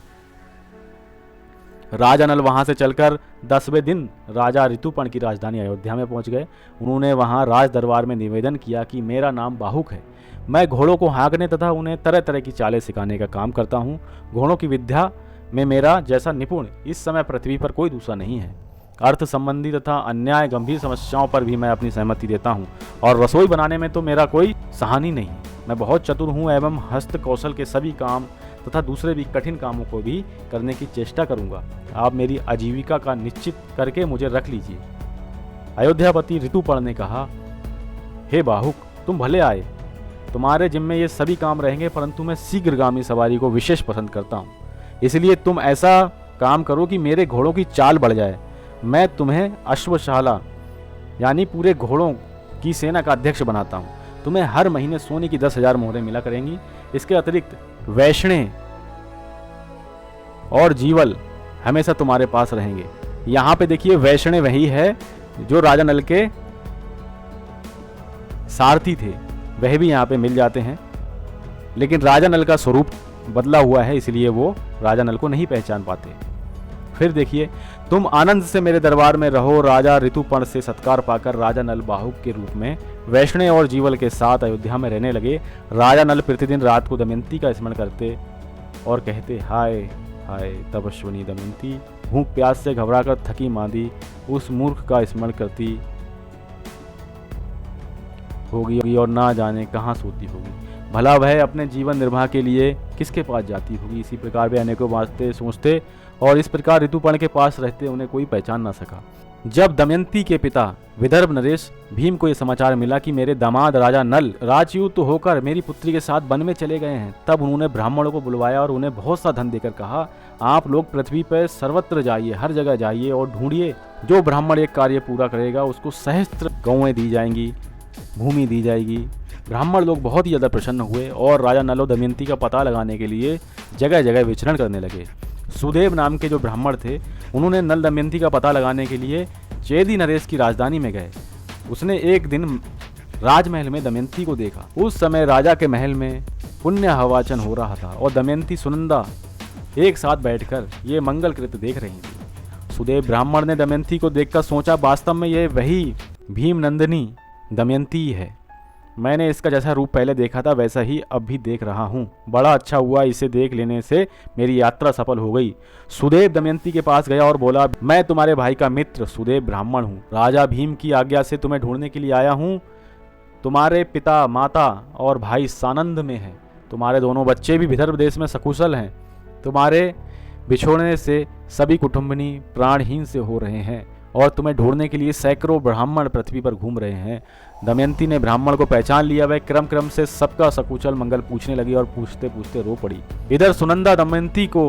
राजा नल वहां से चलकर 10वें दिन राजा ऋतुपर्ण की राजधानी अयोध्या में पहुंच गए। उन्होंने वहां राज दरबार में निवेदन किया कि मेरा नाम बाहुक है। मैं घोड़ों को हाँकने तथा उन्हें तरह तरह की चालें सिखाने का काम करता हूँ। घोड़ों की विद्या में मेरा जैसा निपुण इस समय पृथ्वी पर कोई दूसरा नहीं है। अर्थ संबंधी तथा अन्याय गंभीर समस्याओं पर भी मैं अपनी सहमति देता हूँ और रसोई बनाने में तो मेरा कोई सहानी नहीं। मैं बहुत चतुर हूँ एवं हस्त कौशल के सभी काम तथा दूसरे भी कठिन कामों को भी करने की चेष्टा करूँगा। आप मेरी आजीविका का निश्चित करके मुझे रख लीजिए। अयोध्यापति ऋतुपर्ण ने कहा, हे बाहुक, तुम भले आए। तुम्हारे जिम्मे ये सभी काम रहेंगे, परंतु मैं शीघ्रगामी सवारी को विशेष पसंद करता हूँ। इसलिए तुम ऐसा काम करो कि मेरे घोड़ों की चाल बढ़ जाए। मैं तुम्हें अश्वशाला यानी पूरे घोड़ों की सेना का अध्यक्ष बनाता हूँ। तुम्हें हर महीने सोने की 10,000 मोहरें मिला करेंगी। इसके अतिरिक्त वैष्णे और जीवल हमेशा तुम्हारे पास रहेंगे। यहाँ पे देखिए, वैष्णे वही है जो राजा नल के सारथी थे, वह भी यहाँ पे मिल जाते हैं। लेकिन राजा नल का स्वरूप बदला हुआ है, इसलिए वो राजा नल को नहीं पहचान पाते। फिर देखिए, तुम आनंद से मेरे दरबार में रहो। राजा ऋतुपर्ण से सत्कार पाकर राजा नल बाहुक के रूप में वैष्णे और जीवल के साथ अयोध्या में रहने लगे। राजा नल प्रतिदिन रात को दमयंती का स्मरण करते और कहते, हाय हाय तपस्विनी दमयंती, भूख प्यास से घबराकर थकी मांदी उस मूर्ख का स्मरण करती होगी और ना जाने कहाँ सोती होगी। भला वह अपने जीवन निर्वाह के लिए किसके पास जाती होगी। इसी प्रकार वे अनेकों बातें सोचते और इस प्रकार ऋतुपर्ण के पास रहते उन्हें कोई पहचान ना सका। जब दमयंती के पिता विदर्भ नरेश भीम को यह समाचार मिला कि मेरे दामाद राजा नल राजयूत होकर मेरी पुत्री के साथ वन में चले गए हैं, तब उन्होंने ब्राह्मणों को बुलवाया और उन्हें बहुत सा धन देकर कहा, आप लोग पृथ्वी पर सर्वत्र जाइए, हर जगह जाइए और ढूंढिए, जो ब्राह्मण एक कार्य पूरा करेगा उसको सहस्त्र गौएं दी जाएंगी, भूमि दी जाएगी। ब्राह्मण लोग बहुत ही ज़्यादा प्रसन्न हुए और राजा नल और दमयंती का पता लगाने के लिए जगह जगह विचरण करने लगे। सुदेव नाम के जो ब्राह्मण थे उन्होंने नल दमयंती का पता लगाने के लिए चेदी नरेश की राजधानी में गए। उसने एक दिन राजमहल में दमयंती को देखा। उस समय राजा के महल में पुण्य हवाचन हो रहा था और दमयंती सुनंदा एक साथ बैठकर ये मंगल कृत्य देख रही थी। सुदेव ब्राह्मण ने दमयंती को देखकर सोचा, वास्तव में ये वही भीम नंदिनी दमयंती है। मैंने इसका जैसा रूप पहले देखा था वैसा ही अब भी देख रहा हूँ। बड़ा अच्छा हुआ, इसे देख लेने से मेरी यात्रा सफल हो गई। सुदेव दमयंती के पास गया और बोला, मैं तुम्हारे भाई का मित्र सुदेव ब्राह्मण हूँ। राजा भीम की आज्ञा से तुम्हें ढूंढने के लिए आया हूँ। तुम्हारे पिता, माता और भाई सानंद में हैं। तुम्हारे दोनों बच्चे भी विदर्भ देश में सकुशल हैं। तुम्हारे बिछोड़ने से सभी कुटुंबनी प्राणहीन से हो रहे हैं और तुम्हें ढूंढने के लिए सैकड़ों ब्राह्मण पृथ्वी पर घूम रहे हैं। दमयंती ने ब्राह्मण को पहचान लिया। वह क्रम क्रम से सबका सकुशल मंगल पूछने लगी और पूछते पूछते रो पड़ी। इधर सुनंदा दमयंती को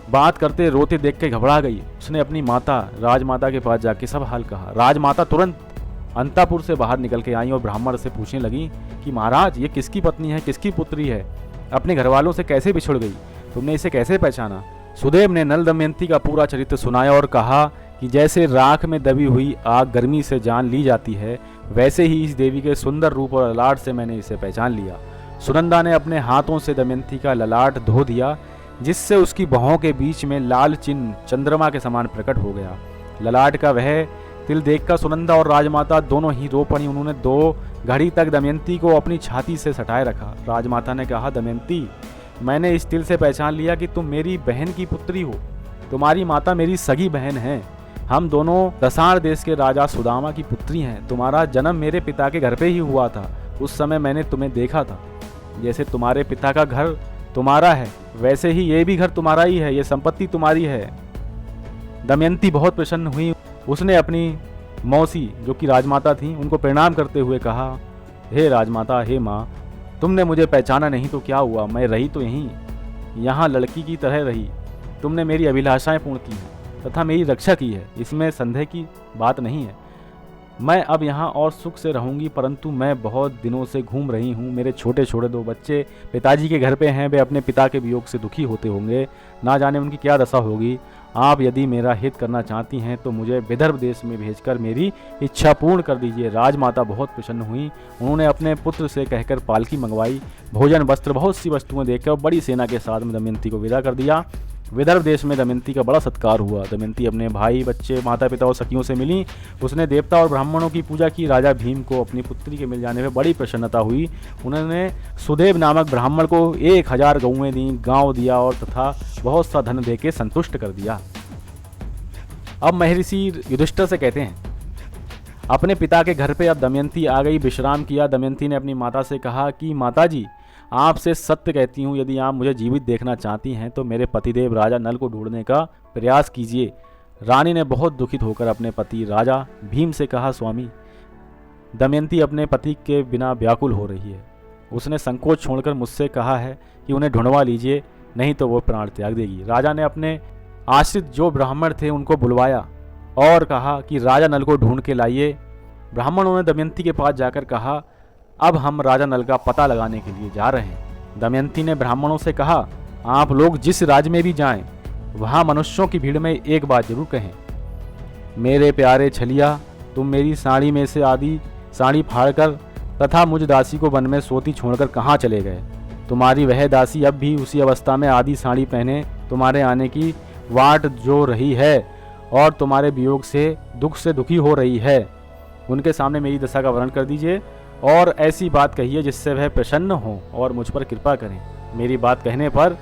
बात करते रोते देख के घबरा गई। उसने अपनी माता राजमाता के पास जाके सब हाल कहा। राजमाता तुरंत अंतापुर से बाहर निकल के आई और ब्राह्मण से पूछने लगी कि महाराज, ये किसकी पत्नी है, किसकी पुत्री है, अपने घर वालों से कैसे बिछुड़ गई, तुमने इसे कैसे पहचाना? सुदेव ने नल दमयंती का पूरा चरित्र सुनाया और कहा कि जैसे राख में दबी हुई आग गर्मी से जान ली जाती है, वैसे ही इस देवी के सुंदर रूप और ललाट से मैंने इसे पहचान लिया। सुनंदा ने अपने हाथों से दमयंती का ललाट धो दिया, जिससे उसकी बाहों के बीच में लाल चिन्ह चंद्रमा के समान प्रकट हो गया। ललाट का वह तिल देखकर सुनंदा और राजमाता दोनों ही रो पड़ी। उन्होंने 2 घड़ी तक दमयंती को अपनी छाती से सटाए रखा। राजमाता ने कहा, दमयंती, मैंने इस तिल से पहचान लिया कि तुम मेरी बहन की पुत्री हो। तुम्हारी माता मेरी सगी बहन है। हम दोनों दसार देश के राजा सुदामा की पुत्री हैं। तुम्हारा जन्म मेरे पिता के घर पे ही हुआ था। उस समय मैंने तुम्हें देखा था। जैसे तुम्हारे पिता का घर तुम्हारा है, वैसे ही ये भी घर तुम्हारा ही है, ये संपत्ति तुम्हारी है। दमयंती बहुत प्रसन्न हुई। उसने अपनी मौसी, जो कि राजमाता थी, उनको प्रणाम करते हुए कहा, हे राजमाता, हे माँ, तुमने मुझे पहचाना नहीं तो क्या हुआ, मैं रही तो यहाँ लड़की की तरह रही। तुमने मेरी अभिलाषाएं पूर्ण की हैं तथा मेरी रक्षा की है, इसमें संदेह की बात नहीं है। मैं अब यहाँ और सुख से रहूँगी, परंतु मैं बहुत दिनों से घूम रही हूँ। मेरे छोटे छोटे 2 बच्चे पिताजी के घर पे हैं। वे अपने पिता के वियोग से दुखी होते होंगे, ना जाने उनकी क्या दशा होगी। आप यदि मेरा हित करना चाहती हैं तो मुझे विदर्भ देश में भेजकर मेरी इच्छा पूर्ण कर दीजिए। राजमाता बहुत प्रसन्न हुई। उन्होंने अपने पुत्र से कहकर पालकी मंगवाई। भोजन, वस्त्र, बहुत सी वस्तुएं देकर बड़ी सेना के साथ में दमयंती को विदा कर दिया। विदर्भ देश में दमयंती का बड़ा सत्कार हुआ। दमयंती अपने भाई, बच्चे, माता पिता और सखियों से मिली। उसने देवता और ब्राह्मणों की पूजा की। राजा भीम को अपनी पुत्री के मिल जाने पर बड़ी प्रसन्नता हुई। उन्होंने सुदेव नामक ब्राह्मण को 1000 गौएं दी, गांव दिया और तथा बहुत सा धन देके संतुष्ट कर दिया। अब महर्षि युधिष्ठिर से कहते हैं, अपने पिता के घर पे अब दमयंती आ गई, विश्राम किया। दमयंती ने अपनी माता से कहा कि माताजी, आपसे सत्य कहती हूँ, यदि आप मुझे जीवित देखना चाहती हैं तो मेरे पतिदेव राजा नल को ढूंढने का प्रयास कीजिए। रानी ने बहुत दुखित होकर अपने पति राजा भीम से कहा, स्वामी, दमयंती अपने पति के बिना व्याकुल हो रही है। उसने संकोच छोड़कर मुझसे कहा है कि उन्हें ढूंढवा लीजिए, नहीं तो वो प्राण त्याग देगी। राजा ने अपने आश्रित जो ब्राह्मण थे उनको बुलवाया और कहा कि राजा नल को ढूंढ के लाइए। ब्राह्मणों ने दमयंती के पास जाकर कहा, अब हम राजा नल का पता लगाने के लिए जा रहे हैं। दमयंती ने ब्राह्मणों से कहा, आप लोग जिस राज्य में भी जाएं, वहां मनुष्यों की भीड़ में एक बात जरूर कहें, मेरे प्यारे छलिया, तुम मेरी साड़ी में से आधी साड़ी फाड़कर तथा मुझ दासी को वन में सोती छोड़कर कहाँ चले गए? तुम्हारी वह दासी अब भी उसी अवस्था में आधी साड़ी पहने तुम्हारे आने की वाट जो रही है और तुम्हारे वियोग से दुखी हो रही है। उनके सामने मेरी दशा का वर्णन कर दीजिए और ऐसी बात कहिए जिससे वह प्रसन्न हो और मुझ पर कृपा करें। मेरी बात कहने पर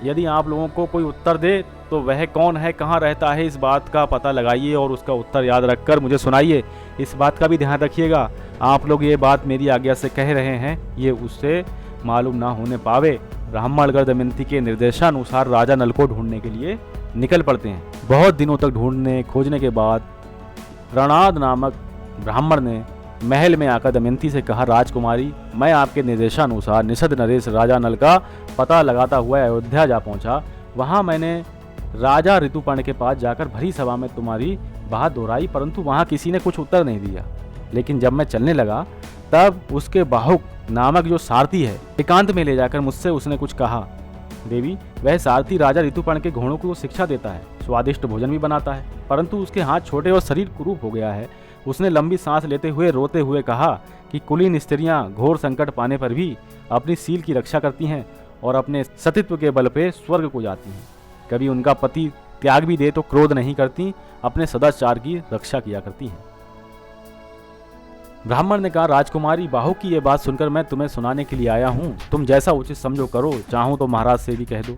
यदि आप लोगों को कोई उत्तर दे तो वह कौन है, कहाँ रहता है, इस बात का पता लगाइए और उसका उत्तर याद रखकर मुझे सुनाइए। इस बात का भी ध्यान रखिएगा, आप लोग ये बात मेरी आज्ञा से कह रहे हैं, ये उससे मालूम ना होने पावे। ब्राह्मणगढ़ दमयंती के निर्देशानुसार राजा नल को ढूंढने के लिए निकल पड़ते हैं। बहुत दिनों तक ढूंढने खोजने के बाद प्रणाद नामक ब्राह्मण ने महल में आकर दमयंती से कहा, राजकुमारी, मैं आपके निर्देशानुसार निषद नरेश राजा नल का पता लगाता हुआ अयोध्या जा पहुंचा। वहां मैंने राजा ऋतुपर्ण के पास जाकर भरी सभा में तुम्हारी बात दोहराई, परंतु वहां किसी ने कुछ उत्तर नहीं दिया। लेकिन जब मैं चलने लगा तब उसके बाहुक नामक जो सारथी है, एकांत में ले जाकर मुझसे उसने कुछ कहा। देवी, वह सारथी राजा ऋतुपर्ण के घोड़ों को शिक्षा देता है, स्वादिष्ट भोजन भी बनाता है, परंतु उसके हाथ छोटे और शरीर कुरूप हो गया है। उसने लंबी सांस लेते हुए रोते हुए कहा कि कुलीन स्त्रियां घोर संकट पाने पर भी अपनी सील की रक्षा करती हैं और अपने सतीत्व के बल पे स्वर्ग को जाती हैं। कभी उनका पति त्याग भी दे तो क्रोध नहीं करती, अपने सदाचार की रक्षा किया करती हैं। ब्राह्मण ने कहा, राजकुमारी, बाहुक की यह बात सुनकर मैं तुम्हें सुनाने के लिए आया हूँ। तुम जैसा उचित समझो करो, चाहूँ तो महाराज से भी कह दो।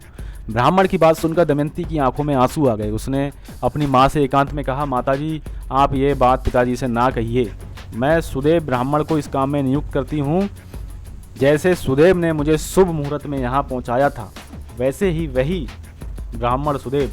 ब्राह्मण की बात सुनकर दमयंती की आंखों में आंसू आ गए। उसने अपनी माँ से एकांत में कहा, माताजी, आप ये बात पिताजी से ना कहिए। मैं सुदेव ब्राह्मण को इस काम में नियुक्त करती हूँ। जैसे सुदेव ने मुझे शुभ मुहूर्त में यहाँ पहुँचाया था, वैसे ही वही ब्राह्मण सुदेव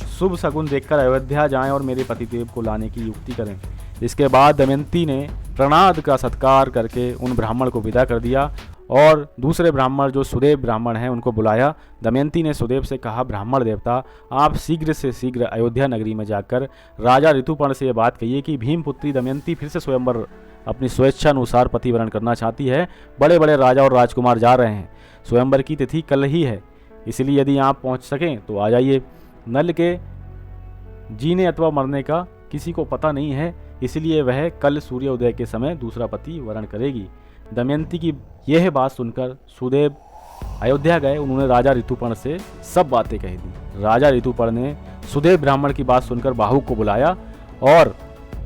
शुभ शगुन देखकर अयोध्या जाएं और मेरे पतिदेव को लाने की युक्ति करें। इसके बाद दमयंती ने प्रणाद का सत्कार करके उन ब्राह्मण को विदा कर दिया और दूसरे ब्राह्मण जो सुदेव ब्राह्मण हैं उनको बुलाया। दमयंती ने सुदेव से कहा, ब्राह्मण देवता, आप शीघ्र से शीघ्र अयोध्या नगरी में जाकर राजा ऋतुपर्ण से यह बात कहिए कि भीमपुत्री दमयंती फिर से स्वयंवर अपनी स्वेच्छानुसार पतिवरण करना चाहती है। बड़े बड़े राजा और राजकुमार जा रहे हैं। स्वयंवर की तिथि कल ही है, इसलिए यदि आप पहुंच सकें तो आ जाइए। नल के जीने अथवा मरने का किसी को पता नहीं है, इसलिए वह कल सूर्योदय के समय दूसरा पति वरण करेगी। दमयंती की यह बात सुनकर सुदेव अयोध्या गए। उन्होंने राजा ऋतुपर्ण से सब बातें कह दी। राजा ऋतुपर्ण ने सुदेव ब्राह्मण की बात सुनकर बाहुक को बुलाया और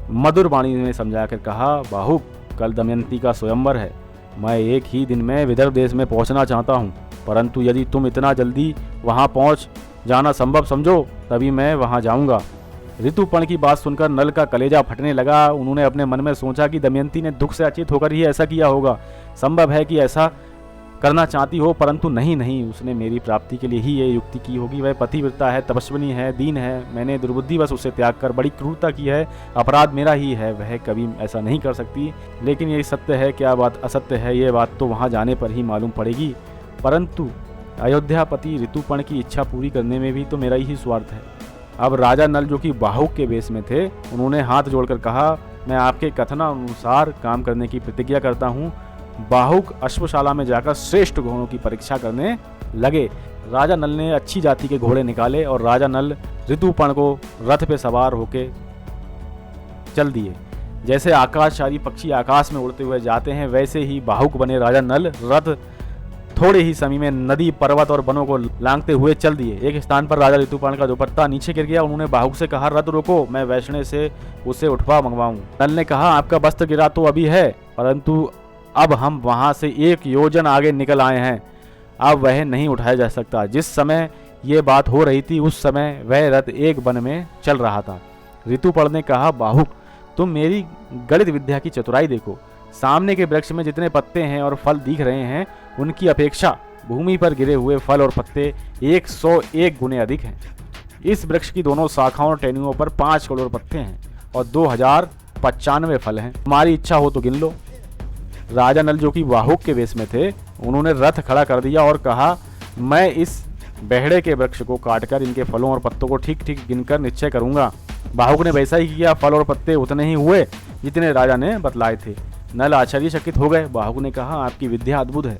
मधुर वाणी में समझाकर कहा, बाहुक, कल दमयंती का स्वयंवर है। मैं एक ही दिन में विदर्भ देश में पहुंचना चाहता हूं, परंतु यदि तुम इतना जल्दी वहां पहुंच जाना संभव समझो तभी मैं वहां जाऊंगा। ऋतुपर्ण की बात सुनकर नल का कलेजा फटने लगा। उन्होंने अपने मन में सोचा कि दमयंती ने दुख से अचेत होकर ही ऐसा किया होगा। संभव है कि ऐसा करना चाहती हो, परंतु नहीं, उसने मेरी प्राप्ति के लिए ही ये युक्ति की होगी। वह पतिव्रता है, तपस्विनी है, दीन है। मैंने दुर्बुद्धिवश उसे त्याग कर बड़ी क्रूरता की है। अपराध मेरा ही है, वह कभी ऐसा नहीं कर सकती। लेकिन ये सत्य है, क्या बात असत्य है, ये बात तो वहाँ जाने पर ही मालूम पड़ेगी। परंतु अयोध्यापति ऋतुपर्ण की इच्छा पूरी करने में भी तो मेरा ही स्वार्थ है। अब राजा नल, जो कि बाहुक के वेश में थे, उन्होंने हाथ जोड़कर कहा, मैं आपके कथनानुसार काम करने की प्रतिज्ञा करता हूँ। बाहुक अश्वशाला में जाकर श्रेष्ठ घोड़ों की परीक्षा करने लगे। राजा नल ने अच्छी जाति के घोड़े निकाले और राजा नल ऋतुपर्ण को रथ पे सवार होके चल दिए। जैसे आकाशचारी पक्षी आकाश में उड़ते हुए जाते हैं, वैसे ही बाहुक बने राजा नल रथ थोड़े ही समय में नदी, पर्वत और वनों को लांघते हुए चल दिए। एक स्थान पर राजा ऋतुपर्ण का दुपट्टा नीचे गिर गया। उन्होंने बाहुक से कहा, रथ रोको, मैं वैष्णव से उसे उठवा मंगवाऊं। नल ने कहा, आपका वस्त्र गिरा तो अभी है, परंतु अब हम वहां से 1 योजन आगे निकल आए हैं, अब वह नहीं उठाया जा सकता। जिस समय ये बात हो रही थी उस समय वह रथ एक वन में चल रहा था। ऋतुपर्ण ने कहा, बाहुक, तुम मेरी गणित विद्या की चतुराई देखो। सामने के वृक्ष में जितने पत्ते हैं और फल दिख रहे हैं, उनकी अपेक्षा भूमि पर गिरे हुए फल और पत्ते 101 गुने अधिक हैं। इस वृक्ष की दोनों शाखाओं और टहनियों पर 5 करोड़ पत्ते हैं और 2095 फल हैं। तुम्हारी इच्छा हो तो गिन लो। राजा नल, जो कि बाहुक के वेश में थे, उन्होंने रथ खड़ा कर दिया और कहा, मैं इस बेहड़े के वृक्ष को काटकर इनके फलों और पत्तों को ठीक ठीक गिनकर निश्चय करूंगा। बाहुक ने वैसा ही किया। फल और पत्ते उतने ही हुए जितने राजा ने बतलाए थे। नल आश्चर्यचकित हो गए। बाहुक ने कहा, आपकी विद्या अद्भुत है,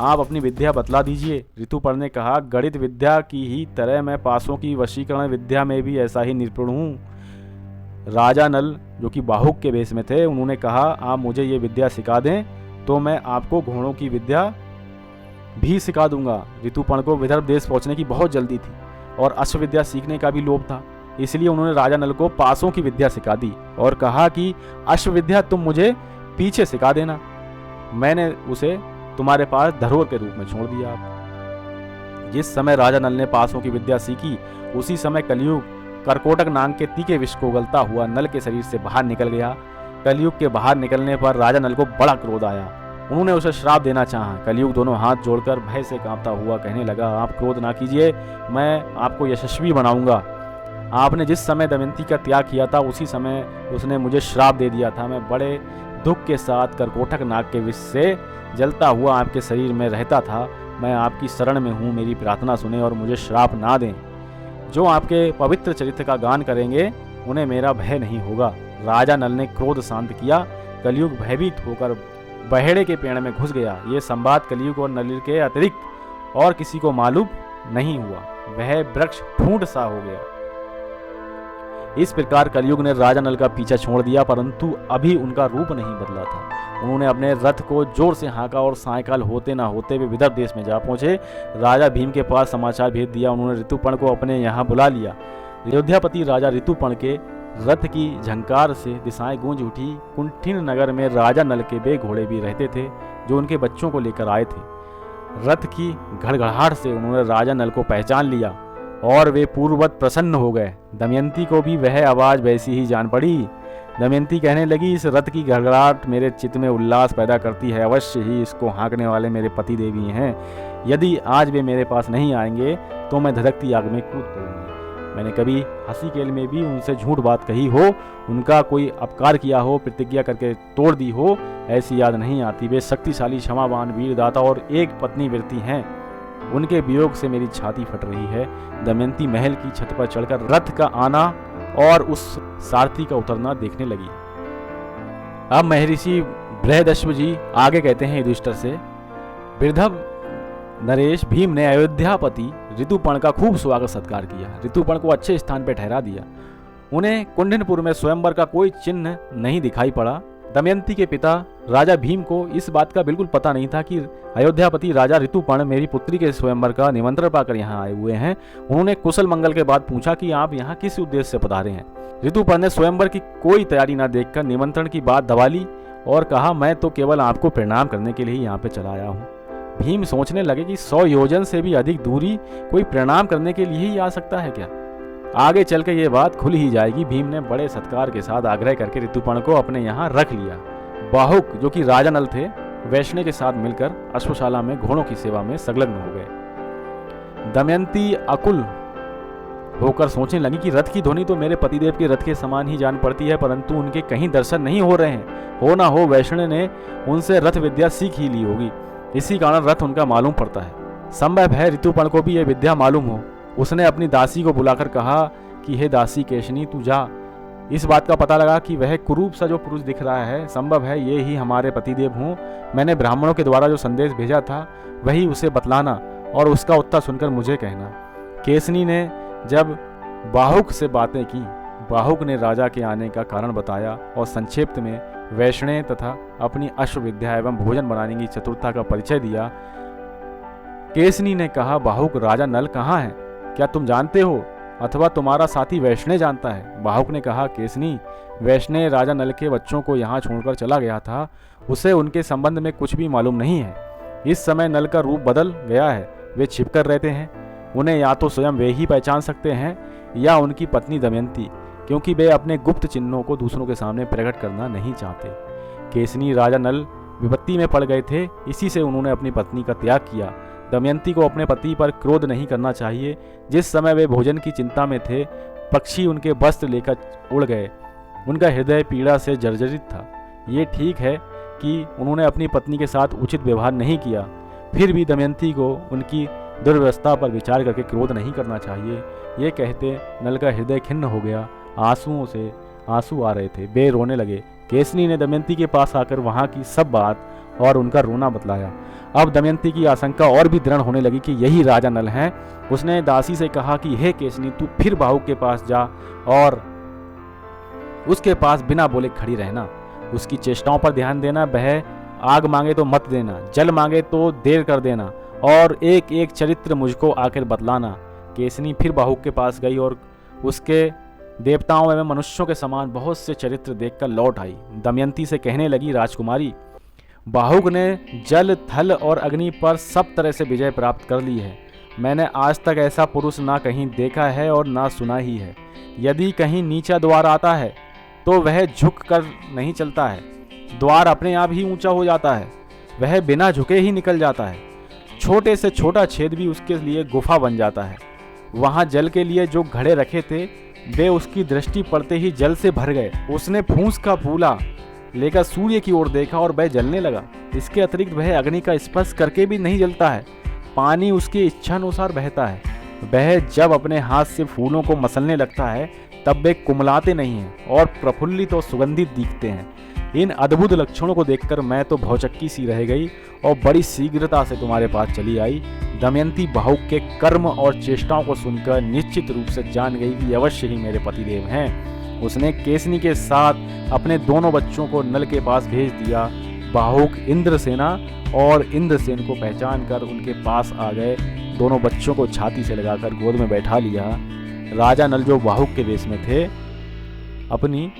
आप अपनी विद्या बतला दीजिए। ऋतुपर्ण ने कहा, गणित विद्या की ही तरह मैं पासों की वशीकरण विद्या में भी ऐसा ही निपुण हूँ। राजा नल, जो कि बाहुक के वेश में थे, उन्होंने कहा, आप मुझे ये विद्या सिखा दें तो मैं आपको घोड़ों की विद्या भी सिखा दूंगा। ऋतुपर्ण को विदर्भ देश पहुंचने की बहुत जल्दी थी और अश्व विद्या सीखने का भी लोभ था, इसलिए उन्होंने राजा नल को पासों की विद्या सिखा दी और कहा कि अश्व विद्या तुम मुझे पीछे सिखा देना, मैंने उसे तुम्हारे पास धरोहर के रूप में छोड़ दिया। जिस समय राजा नल ने पासों की विद्या सीखी, उसी समय कलयुग करकोटक नाग के तीखे विष को उगलता हुआ नल के शरीर से बाहर निकल गया। कलयुग के बाहर निकलने पर राजा नल को बड़ा क्रोध आया। उन्होंने उसे श्राप देना चाहा। कलयुग दोनों हाथ जोड़कर भय से कांपता हुआ कहने लगा, आप क्रोध ना कीजिए, मैं आपको यशस्वी बनाऊंगा। आपने जिस समय दमयंती का त्याग किया था उसी समय उसने मुझे श्राप दे दिया था। मैं बड़े दुख के साथ करकोटक नाग के विष से जलता हुआ आपके शरीर में रहता था। मैं आपकी शरण में हूँ, मेरी प्रार्थना सुने और मुझे श्राप ना दें। जो आपके पवित्र चरित्र का गान करेंगे उन्हें मेरा भय नहीं होगा। राजा नल ने क्रोध शांत किया। कलयुग भयभीत होकर बहेड़े के पेड़ में घुस गया। ये संवाद कलयुग और नल के अतिरिक्त और किसी को मालूम नहीं हुआ। वह वृक्ष ठूंठ सा हो गया। इस प्रकार कलयुग ने राजा नल का पीछा छोड़ दिया, परंतु अभी उनका रूप नहीं बदला था। उन्होंने अपने रथ को जोर से हाँका और सायकाल होते ना होते वे विदर्भ देश में जा पहुंचे। राजा भीम के पास समाचार भेज दिया। उन्होंने ऋतुपर्ण को अपने यहाँ बुला लिया। अयोध्यापति राजा ऋतुपर्ण के रथ की झंकार से दिशाएं गूंज उठी। कुंठिन नगर में राजा नल के बे घोड़े भी रहते थे जो उनके बच्चों को लेकर आए थे। रथ की घड़घड़ाहट से उन्होंने राजा नल को पहचान लिया और वे पूर्ववत प्रसन्न हो गए। दमयंती को भी वह आवाज वैसी ही जान पड़ी। दमयंती कहने लगी, इस रथ की घड़घड़ाहट मेरे चित्त में उल्लास पैदा करती है। अवश्य ही इसको हाँकने वाले मेरे पति देवी हैं। यदि आज वे मेरे पास नहीं आएंगे तो मैं धधकती आग में कूद पड़ूंगी। मैंने कभी हंसी खेल में भी उनसे झूठ बात कही हो, उनका कोई अपकार किया हो, प्रतिज्ञा करके तोड़ दी हो, ऐसी याद नहीं आती। वे शक्तिशाली, क्षमावान, वीरदाता और एक पत्नी व्रती हैं। उनके वियोग से मेरी छाती फट रही है। दमयंती महल की छत पर चढ़कर रथ का आना और उस सारथी का उतरना देखने लगी। अब महर्षि बृहदश्व जी आगे कहते हैं युधिष्ठिर से, वृद्धव नरेश, भीम ने अयोध्यापति ऋतुपर्ण का खूब स्वागत सत्कार किया। ऋतुपर्ण को अच्छे स्थान पर ठहरा दिया। उन्हें कुंडिनपुर में स्वयंवर का कोई चिन्ह नहीं दिखाई पड़ा। दमयंती के पिता राजा भीम को इस बात का बिल्कुल पता नहीं था कि अयोध्यापति राजा ऋतुपर्ण मेरी पुत्री के स्वयंवर का निमंत्रण पाकर यहाँ आए हुए हैं। उन्होंने कुशल मंगल के बाद पूछा कि आप यहाँ किस उद्देश्य से पधारे हैं। ऋतुपर्ण ने स्वयंवर की कोई तैयारी न देखकर निमंत्रण की बात दबा ली और कहा, मैं तो केवल आपको प्रणाम करने के लिए ही यहाँ पे चला आया हूँ। भीम सोचने लगे कि 100 योजन से भी अधिक दूरी कोई प्रणाम करने के लिए ही आ सकता है क्या। आगे चल के ये बात खुल ही जाएगी। भीम ने बड़े सत्कार के साथ आग्रह करके ऋतुपर्ण को अपने यहाँ रख लिया। बाहुक जो कि राजा नल थे, वैष्णव के साथ मिलकर अश्वशाला में घोड़ों की सेवा में संलग्न हो गए। दमयंती अकुल होकर सोचने लगी कि रथ की ध्वनि तो मेरे पतिदेव के रथ के समान ही जान पड़ती है, परंतु उनके कहीं दर्शन नहीं हो रहे हैं। हो ना हो वैष्णव ने उनसे रथ विद्या सीख ही ली होगी, इसी कारण रथ उनका मालूम पड़ता है। संभव है ऋतुपर्ण को भी यह विद्या मालूम हो। उसने अपनी दासी को बुलाकर कहा कि हे दासी केशनी, तू जा इस बात का पता लगा कि वह कुरूप सा जो पुरुष दिख रहा है, संभव है ये ही हमारे पतिदेव हों। मैंने ब्राह्मणों के द्वारा जो संदेश भेजा था वही उसे बतलाना और उसका उत्तर सुनकर मुझे कहना। केशनी ने जब बाहुक से बातें की, बाहुक ने राजा के आने का कारण बताया और संक्षेप में वैष्णव तथा अपनी अश्वविद्या एवं भोजन बनाने की चतुरता का परिचय दिया। केशनी ने कहा, बाहुक, राजा नल कहाँ है? क्या तुम जानते हो अथवा तुम्हारा साथी वैष्णव जानता है? बाहुक ने कहा, केशनी, वैष्णव राजा नल के बच्चों को यहाँ छोड़कर चला गया था। उसे उनके संबंध में कुछ भी मालूम नहीं है। इस समय नल का रूप बदल गया है। वे छिपकर रहते हैं। उन्हें या तो स्वयं वे ही पहचान सकते हैं या उनकी पत्नी दमयंती, क्योंकि वे अपने गुप्त चिन्हों को दूसरों के सामने प्रकट करना नहीं चाहते। केशनी राजा नल विपत्ति में पड़ गए थे, इसी से उन्होंने अपनी पत्नी का त्याग किया। दमयंती को अपने पति पर क्रोध नहीं करना चाहिए। जिस समय वे भोजन की चिंता में थे, पक्षी उनके वस्त्र लेकर उड़ गए। उनका हृदय पीड़ा से जर्जरित था। ये ठीक है कि उन्होंने अपनी पत्नी के साथ उचित व्यवहार नहीं किया, फिर भी दमयंती को उनकी दुर्व्यवस्था पर विचार करके क्रोध नहीं करना चाहिए। ये कहते नल का हृदय खिन्न हो गया। आंसुओं से आंसू आ रहे थे। वे रोने लगे। केशनी ने दमयंती के पास आकर वहाँ की सब बात और उनका रोना बतलाया। अब दमयंती की आशंका और भी दृढ़ होने लगी कि यही राजा नल हैं। उसने दासी से कहा कि हे केशनी, तू फिर बाहुक के पास जा और उसके पास बिना बोले खड़ी रहना। उसकी चेष्टाओं पर ध्यान देना। वह आग मांगे तो मत देना, जल मांगे तो देर कर देना और एक एक चरित्र मुझको आकर बतलाना। केशनी फिर बाहुक के पास गई और उसके देवताओं एवं मनुष्यों के समान बहुत से चरित्र देखकर लौट आई। दमयंती से कहने लगी, राजकुमारी, बाहुक ने जल, थल और अग्नि पर सब तरह से विजय प्राप्त कर ली है। मैंने आज तक ऐसा पुरुष ना कहीं देखा है और ना सुना ही है। यदि कहीं नीचा द्वार आता है तो वह झुक कर नहीं चलता है, द्वार अपने आप ही ऊंचा हो जाता है। वह बिना झुके ही निकल जाता है। छोटे से छोटा छेद भी उसके लिए गुफा बन जाता है। वहाँ जल के लिए जो घड़े रखे थे वे उसकी दृष्टि पड़ते ही जल से भर गए। उसने फूंस का फूला लेकर सूर्य की ओर देखा और वह जलने लगा। इसके अतिरिक्त वह अग्नि का स्पर्श करके भी नहीं जलता है। पानी उसकी इच्छानुसार बहता है। वह जब अपने हाथ से फूलों को मसलने लगता है तब वे कुमलाते नहीं हैं और प्रफुल्लित और सुगंधित दिखते हैं। इन अद्भुत लक्षणों को देखकर मैं तो भौचक्की सी रह गई और बड़ी शीघ्रता से तुम्हारे पास चली आई। दमयंती बाहुक के कर्म और चेष्टाओं को सुनकर निश्चित रूप से जान गई कि अवश्य ही मेरे पतिदेव हैं। उसने केसनी के साथ अपने दोनों बच्चों को नल के पास भेज दिया। बाहुक इंद्रसेना और इंद्रसेन को पहचान कर उनके पास आ गए। दोनों बच्चों को छाती से लगाकर गोद में बैठा लिया। राजा नल जो बाहुक के वेश में थे अपनी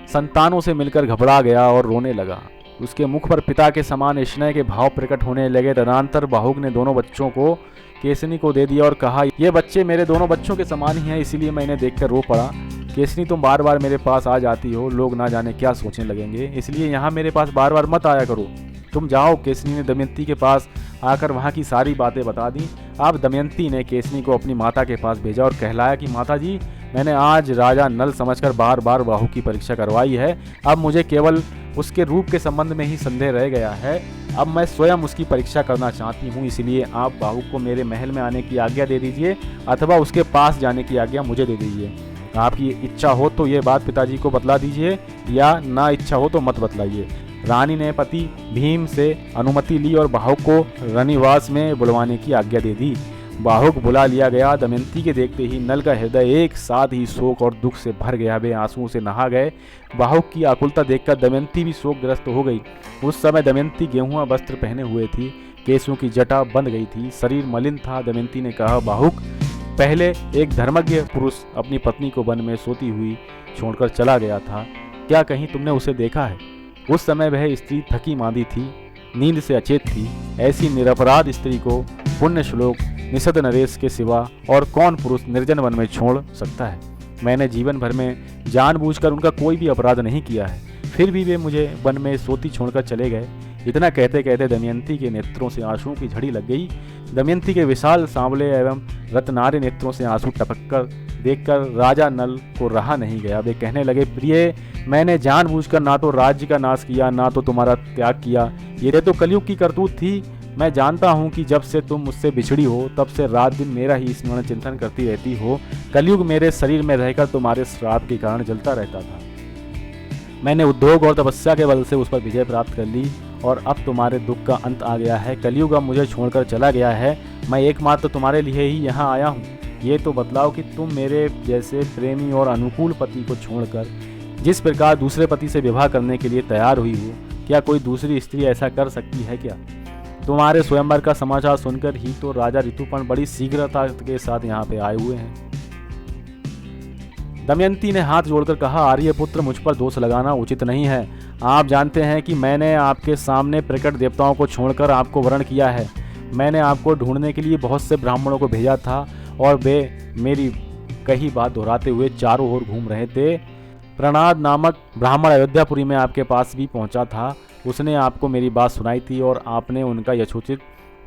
संतानों से मिलकर घबरा गया और रोने लगा। उसके मुख पर पिता के समान स्नेह के भाव प्रकट होने लगे। तदनंतर बाहुक ने दोनों बच्चों को केसनी को दे दिया और कहा, ये बच्चे मेरे दोनों बच्चों के समान ही हैं, इसीलिए मैं इन्हें देखकर रो पड़ा। केसनी, तुम बार बार मेरे पास आ जाती हो, लोग ना जाने क्या सोचने लगेंगे, इसलिए यहाँ मेरे पास बार बार मत आया करो। तुम जाओ। केसनी ने दमयंती के पास आकर वहाँ की सारी बातें बता दी। अब दमयंती ने केसनी को अपनी माता के पास भेजा और कहलाया कि माता जी, मैंने आज राजा नल समझकर बार बार बाहुक की परीक्षा करवाई है। अब मुझे केवल उसके रूप के संबंध में ही संदेह रह गया है। अब मैं स्वयं उसकी परीक्षा करना चाहती हूँ, इसलिए आप बाहुक को मेरे महल में आने की आज्ञा दे दीजिए अथवा उसके पास जाने की आज्ञा मुझे दे दीजिए। आपकी इच्छा हो तो ये बात पिताजी को बतला दीजिए, या ना इच्छा हो तो मत बतलाइए। रानी ने पति भीम से अनुमति ली और बाहुक को रनिवास में बुलवाने की आज्ञा दे दी। बाहुक बुला लिया गया। दमयंती के देखते ही नल का हृदय एक साथ ही शोक और दुख से भर गया। वे आंसुओं से नहा गए। बाहुक की आकुलता देखकर दमयंती भी शोकग्रस्त हो गई। उस समय दमयंती गेहुआ वस्त्र पहने हुए थी, केसों की जटा बंध गई थी, शरीर मलिन था। दमयंती ने कहा, बाहुक, पहले एक धर्मज्ञ पुरुष अपनी पत्नी को वन में सोती हुई छोड़कर चला गया था, क्या कहीं तुमने उसे देखा है? उस समय वह स्त्री थकी मांदी थी, नींद से अचेत थी। ऐसी निरपराध स्त्री को पुण्य श्लोक निषद नरेश के सिवा और कौन पुरुष निर्जन वन में छोड़ सकता है? मैंने जीवन भर में जानबूझकर उनका कोई भी अपराध नहीं किया है, फिर भी वे मुझे वन में सोती छोड़कर चले गए। इतना कहते कहते दमयंती के नेत्रों से आंसुओं की झड़ी लग गई। दमयंती के विशाल सांवले एवं रत्नार्य नेत्रों से आंसू टपककर देखकर राजा नल को रहा नहीं गया। वे कहने लगे, प्रिय, मैंने जानबूझकर ना तो राज्य का नाश किया, ना तो तुम्हारा त्याग किया। ये तो कलयुग की करतूत थी। मैं जानता हूँ कि जब से तुम मुझसे बिछड़ी हो तब से रात दिन मेरा ही स्मरण चिंतन करती रहती हो। कलयुग मेरे शरीर में रहकर तुम्हारे श्राप के कारण जलता रहता था। मैंने उद्योग और तपस्या के बल से उस पर विजय प्राप्त कर ली और अब तुम्हारे दुख का अंत आ गया है। कलयुग अब मुझे छोड़कर चला गया है। मैं एकमात्र तुम्हारे लिए ही यहाँ आया हूँ। ये तो बतलाओ कि तुम मेरे जैसे प्रेमी और अनुकूल पति को छोड़कर जिस प्रकार दूसरे पति से विवाह करने के लिए तैयार हुई हो, क्या कोई दूसरी स्त्री ऐसा कर सकती है क्या? तुम्हारे स्वयंवर का समाचार सुनकर ही तो राजा ऋतुपर्ण बड़ी शीघ्रता के साथ यहाँ पे आए हुए हैं। दमयंती ने हाथ जोड़कर कहा, आर्यपुत्र, मुझ पर दोष लगाना उचित नहीं है। आप जानते हैं कि मैंने आपके सामने प्रकट देवताओं को छोड़कर आपको वरण किया है। मैंने आपको ढूंढने के लिए बहुत से ब्राह्मणों को भेजा था और वे मेरी कही बात दोहराते हुए चारों ओर घूम रहे थे। प्रणाद नामक ब्राह्मण अयोध्यापुरी में आपके पास भी पहुंचा था। उसने आपको मेरी बात सुनाई थी और आपने उनका यथोचित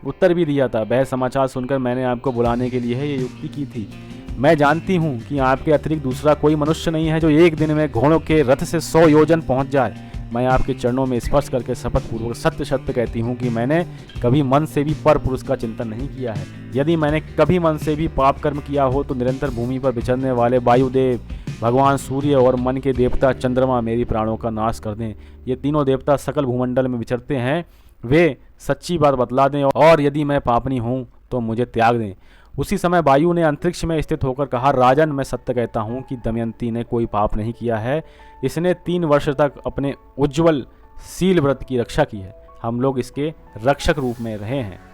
उत्तर भी दिया था। वह समाचार सुनकर मैंने आपको बुलाने के लिए ये युक्ति की थी। मैं जानती हूँ कि आपके अतिरिक्त दूसरा कोई मनुष्य नहीं है जो एक दिन में घोड़ों के रथ से 100 योजन पहुँच जाए। मैं आपके चरणों में स्पर्श करके शपथ पूर्वक सत्य सत्य कहती हूँ कि मैंने कभी मन से भी पर पुरुष का चिंतन नहीं किया है। यदि मैंने कभी मन से भी पाप कर्म किया हो तो निरंतर भूमि पर विचरने वाले वायुदेव, भगवान सूर्य और मन के देवता चंद्रमा मेरी प्राणों का नाश कर दें। ये तीनों देवता सकल भूमंडल में विचरते हैं, वे सच्ची बात बतला दें और यदि मैं पापनी हूँ तो मुझे त्याग दें। उसी समय वायु ने अंतरिक्ष में स्थित होकर कहा, राजन, मैं सत्य कहता हूँ कि दमयंती ने कोई पाप नहीं किया है। इसने 3 वर्ष तक अपने उज्ज्वल शील व्रत की रक्षा की है। हम लोग इसके रक्षक रूप में रहे हैं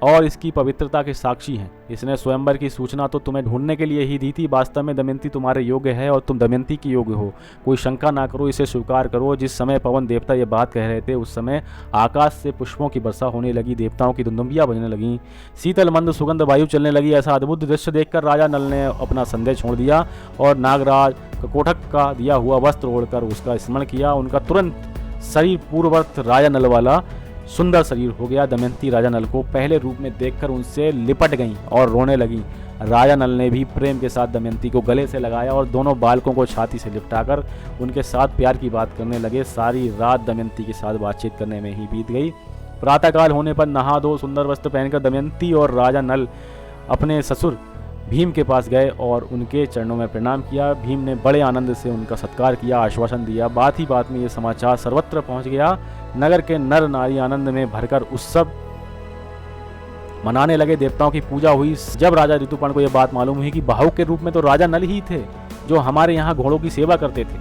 और इसकी पवित्रता के साक्षी हैं। इसने स्वयंवर की सूचना तो तुम्हें ढूंढने के लिए ही दी थी। वास्तव में दमयंती तुम्हारे योग्य है और तुम दमयंती की योग्य हो। कोई शंका ना करो, इसे स्वीकार करो। जिस समय पवन देवता ये बात कह रहे थे उस समय आकाश से पुष्पों की वर्षा होने लगी, देवताओं की दुंदुभियां बजने लगीं, शीतल मंद सुगंध वायु चलने लगी। ऐसा अद्भुत दृश्य देखकर राजा नल ने अपना संदेह छोड़ दिया और नागराज ककोटक का दिया हुआ वस्त्र ओढ़कर उसका स्मरण किया। उनका तुरंत शरीर पूर्ववत राजा नल वाला सुंदर शरीर हो गया। दमयंती राजा नल को पहले रूप में देखकर उनसे लिपट गईं और रोने लगीं। राजा नल ने भी प्रेम के साथ दमयंती को गले से लगाया और दोनों बालकों को छाती से लिपटाकर उनके साथ प्यार की बात करने लगे। सारी रात दमयंती के साथ बातचीत करने में ही बीत गई। प्रातःकाल होने पर नहा धो सुंदर वस्त्र पहनकर दमयंती और राजा नल अपने ससुर भीम के पास गए और उनके चरणों में प्रणाम किया। भीम ने बड़े आनंद से उनका सत्कार किया, आश्वासन दिया। बात ही बात में ये समाचार सर्वत्र पहुंच गया। नगर के नर नारी आनंद में भरकर उत्सव मनाने लगे। देवताओं की पूजा हुई। जब राजा ऋतुपर्ण को यह बात मालूम हुई कि बहू के रूप में तो राजा नल ही थे जो हमारे यहाँ घोड़ों की सेवा करते थे,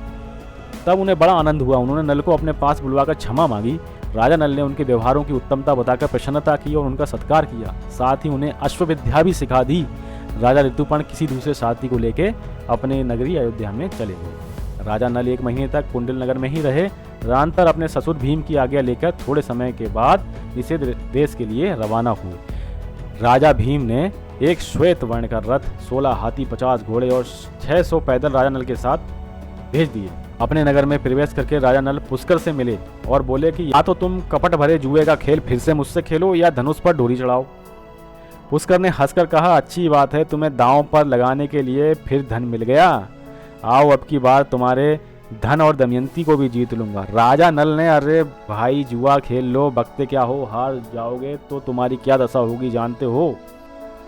तब उन्हें बड़ा आनंद हुआ। उन्होंने नल को अपने पास बुलवाकर क्षमा मांगी। राजा नल ने उनके व्यवहारों की उत्तमता बताकर प्रसन्नता की और उनका सत्कार किया। साथ ही उन्हें अश्वविद्या भी सिखा दी। राजा ऋतुपर्ण किसी दूसरे साथी को लेके अपने नगरी अयोध्या में चले गए। राजा नल 1 महीने तक कुंडल नगर में ही रहे। रानतर अपने ससुर भीम की आज्ञा लेकर थोड़े समय के बाद निषेध देश के लिए रवाना हुए। राजा भीम ने एक श्वेत वर्ण का रथ, 16 हाथी, 50 घोड़े और 600 पैदल राजा नल के साथ भेज दिए। अपने नगर में प्रवेश करके राजा नल पुष्कर से मिले और बोले कि या तो तुम कपट भरे जुए का खेल फिर से मुझसे खेलो या धनुष पर डोरी चढ़ाओ। पुष्कर ने हंसकर कहा, अच्छी बात है, तुम्हें दांव पर लगाने के लिए फिर धन मिल गया। आओ अब की बार तुम्हारे धन और दमयंती को भी जीत लूंगा। राजा नल ने, अरे भाई जुआ खेल लो, बकते क्या हो, हार जाओगे तो तुम्हारी क्या दशा होगी जानते हो।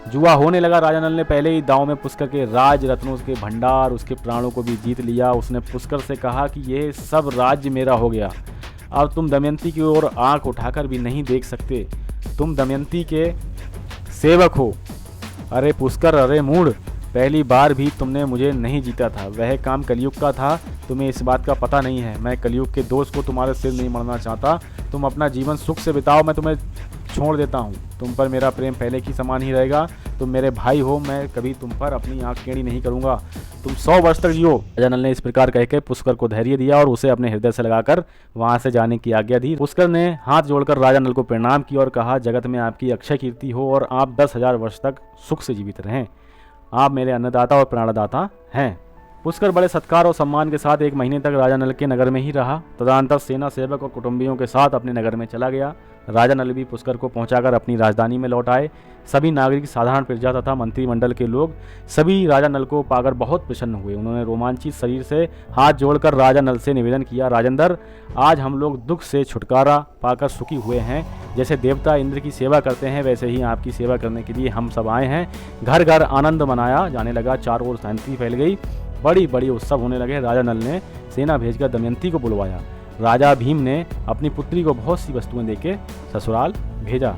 जुआ होने लगा। राजा नल ने पहले ही दांव में पुष्कर के राज रत्नों के भंडार, उसके प्राणों को भी जीत लिया। उसने पुष्कर से कहा कि यह सब राज्य मेरा हो गया, अब तुम दमयंती की ओर आंख उठाकर भी नहीं देख सकते। तुम दमयंती के सेवक हो। अरे पुष्कर, अरे मूढ़, पहली बार भी तुमने मुझे नहीं जीता था। वह काम कलयुग का था, तुम्हें इस बात का पता नहीं है। मैं कलयुग के दोष को तुम्हारे सिर नहीं मरना चाहता। तुम अपना जीवन सुख से बिताओ, मैं तुम्हें छोड़ देता हूँ। तुम पर मेरा प्रेम पहले की समान ही रहेगा। तुम मेरे भाई हो, मैं कभी तुम पर अपनी आंख टेढ़ी नहीं करूंगा। तुम 100 वर्ष तक जियो। राजा नल ने इस प्रकार कहकर पुष्कर को धैर्य दिया और उसे अपने हृदय से लगाकर वहां से जाने की आज्ञा दी। पुष्कर ने हाथ जोड़कर राजा नल को प्रणाम किया और कहा, जगत में आपकी अक्षय कीर्ति हो और आप 10,000 वर्ष तक सुख से जीवित रहें। आप मेरे अन्नदाता और प्राणदाता हैं। पुष्कर बड़े सत्कार और सम्मान के साथ 1 महीने तक राजा नल के नगर में ही रहा। तदनंतर सेना सेवक और कुटुंबियों के साथ अपने नगर में चला गया। राजा नल भी पुष्कर को पहुंचाकर अपनी राजधानी में लौट आए। सभी नागरिक, साधारण प्रजा तथा मंत्रिमंडल के लोग सभी राजा नल को पाकर बहुत प्रसन्न हुए। उन्होंने रोमांचित शरीर से हाथ जोड़कर राजा नल से निवेदन किया, राजेंद्र, आज हम लोग दुख से छुटकारा पाकर सुखी हुए हैं। जैसे देवता इंद्र की सेवा करते हैं वैसे ही आपकी सेवा करने के लिए हम सब आए हैं। घर घर आनंद मनाया जाने लगा। चारों ओर शांति फैल गई। बड़ी बड़ी उत्सव होने लगे। राजा नल ने सेना भेजकर दमयंती को बुलवाया। राजा भीम ने अपनी पुत्री को बहुत सी वस्तुएं देके ससुराल भेजा।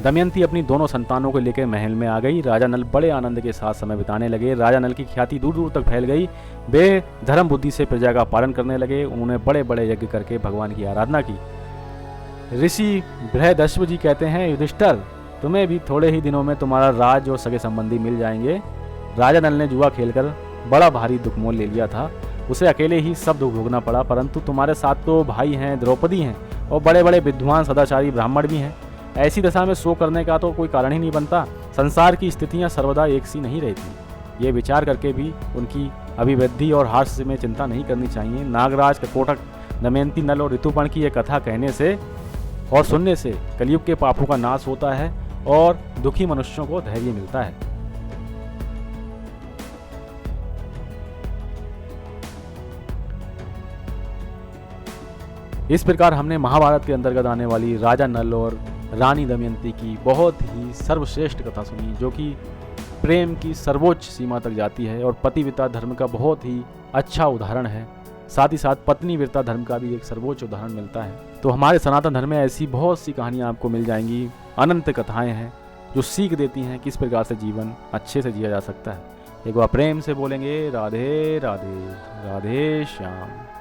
दमयंती अपनी दोनों संतानों को लेकर महल में आ गई। राजा नल बड़े आनंद के साथ समय बिताने लगे। राजा नल की ख्याति दूर दूर तक फैल गई। वे धर्म बुद्धि से प्रजा का पालन करने लगे। उन्होंने बड़े बड़े यज्ञ करके भगवान की आराधना की। ऋषि बृहदश्व जी कहते हैं, युधिष्ठिर, तुम्हें भी थोड़े ही दिनों में तुम्हारा राज और सगे संबंधी मिल जाएंगे। राजा नल ने जुआ खेलकर बड़ा भारी दुख मोल ले लिया था। उसे अकेले ही सब दुख भोगना पड़ा, परंतु तुम्हारे साथ तो भाई हैं, द्रौपदी हैं और बड़े बड़े विद्वान सदाचारी ब्राह्मण भी हैं। ऐसी दशा में शोक करने का तो कोई कारण ही नहीं बनता। संसार की स्थितियां सर्वदा एक सी नहीं रहती। ये विचार करके भी उनकी अभिवृद्धि और हास्य में चिंता नहीं करनी चाहिए। नागराज, ककोटक, दमयंती, नल और ऋतुपर्ण की ये कथा कहने से और सुनने से कलयुग के पापों का नाश होता है और दुखी मनुष्यों को धैर्य मिलता है। इस प्रकार हमने महाभारत के अंतर्गत आने वाली राजा नल और रानी दमयंती की बहुत ही सर्वश्रेष्ठ कथा सुनी, जो कि प्रेम की सर्वोच्च सीमा तक जाती है और पतिव्रता धर्म का बहुत ही अच्छा उदाहरण है। साथ ही साथ पत्नी वीरता धर्म का भी एक सर्वोच्च उदाहरण मिलता है। तो हमारे सनातन धर्म में ऐसी बहुत सी कहानियाँ आपको मिल जाएंगी। अनंत कथाएं हैं जो सीख देती हैं किस प्रकार से जीवन अच्छे से जिया जा सकता है। एक बार प्रेम से बोलेंगे, राधे राधे, राधे श्याम।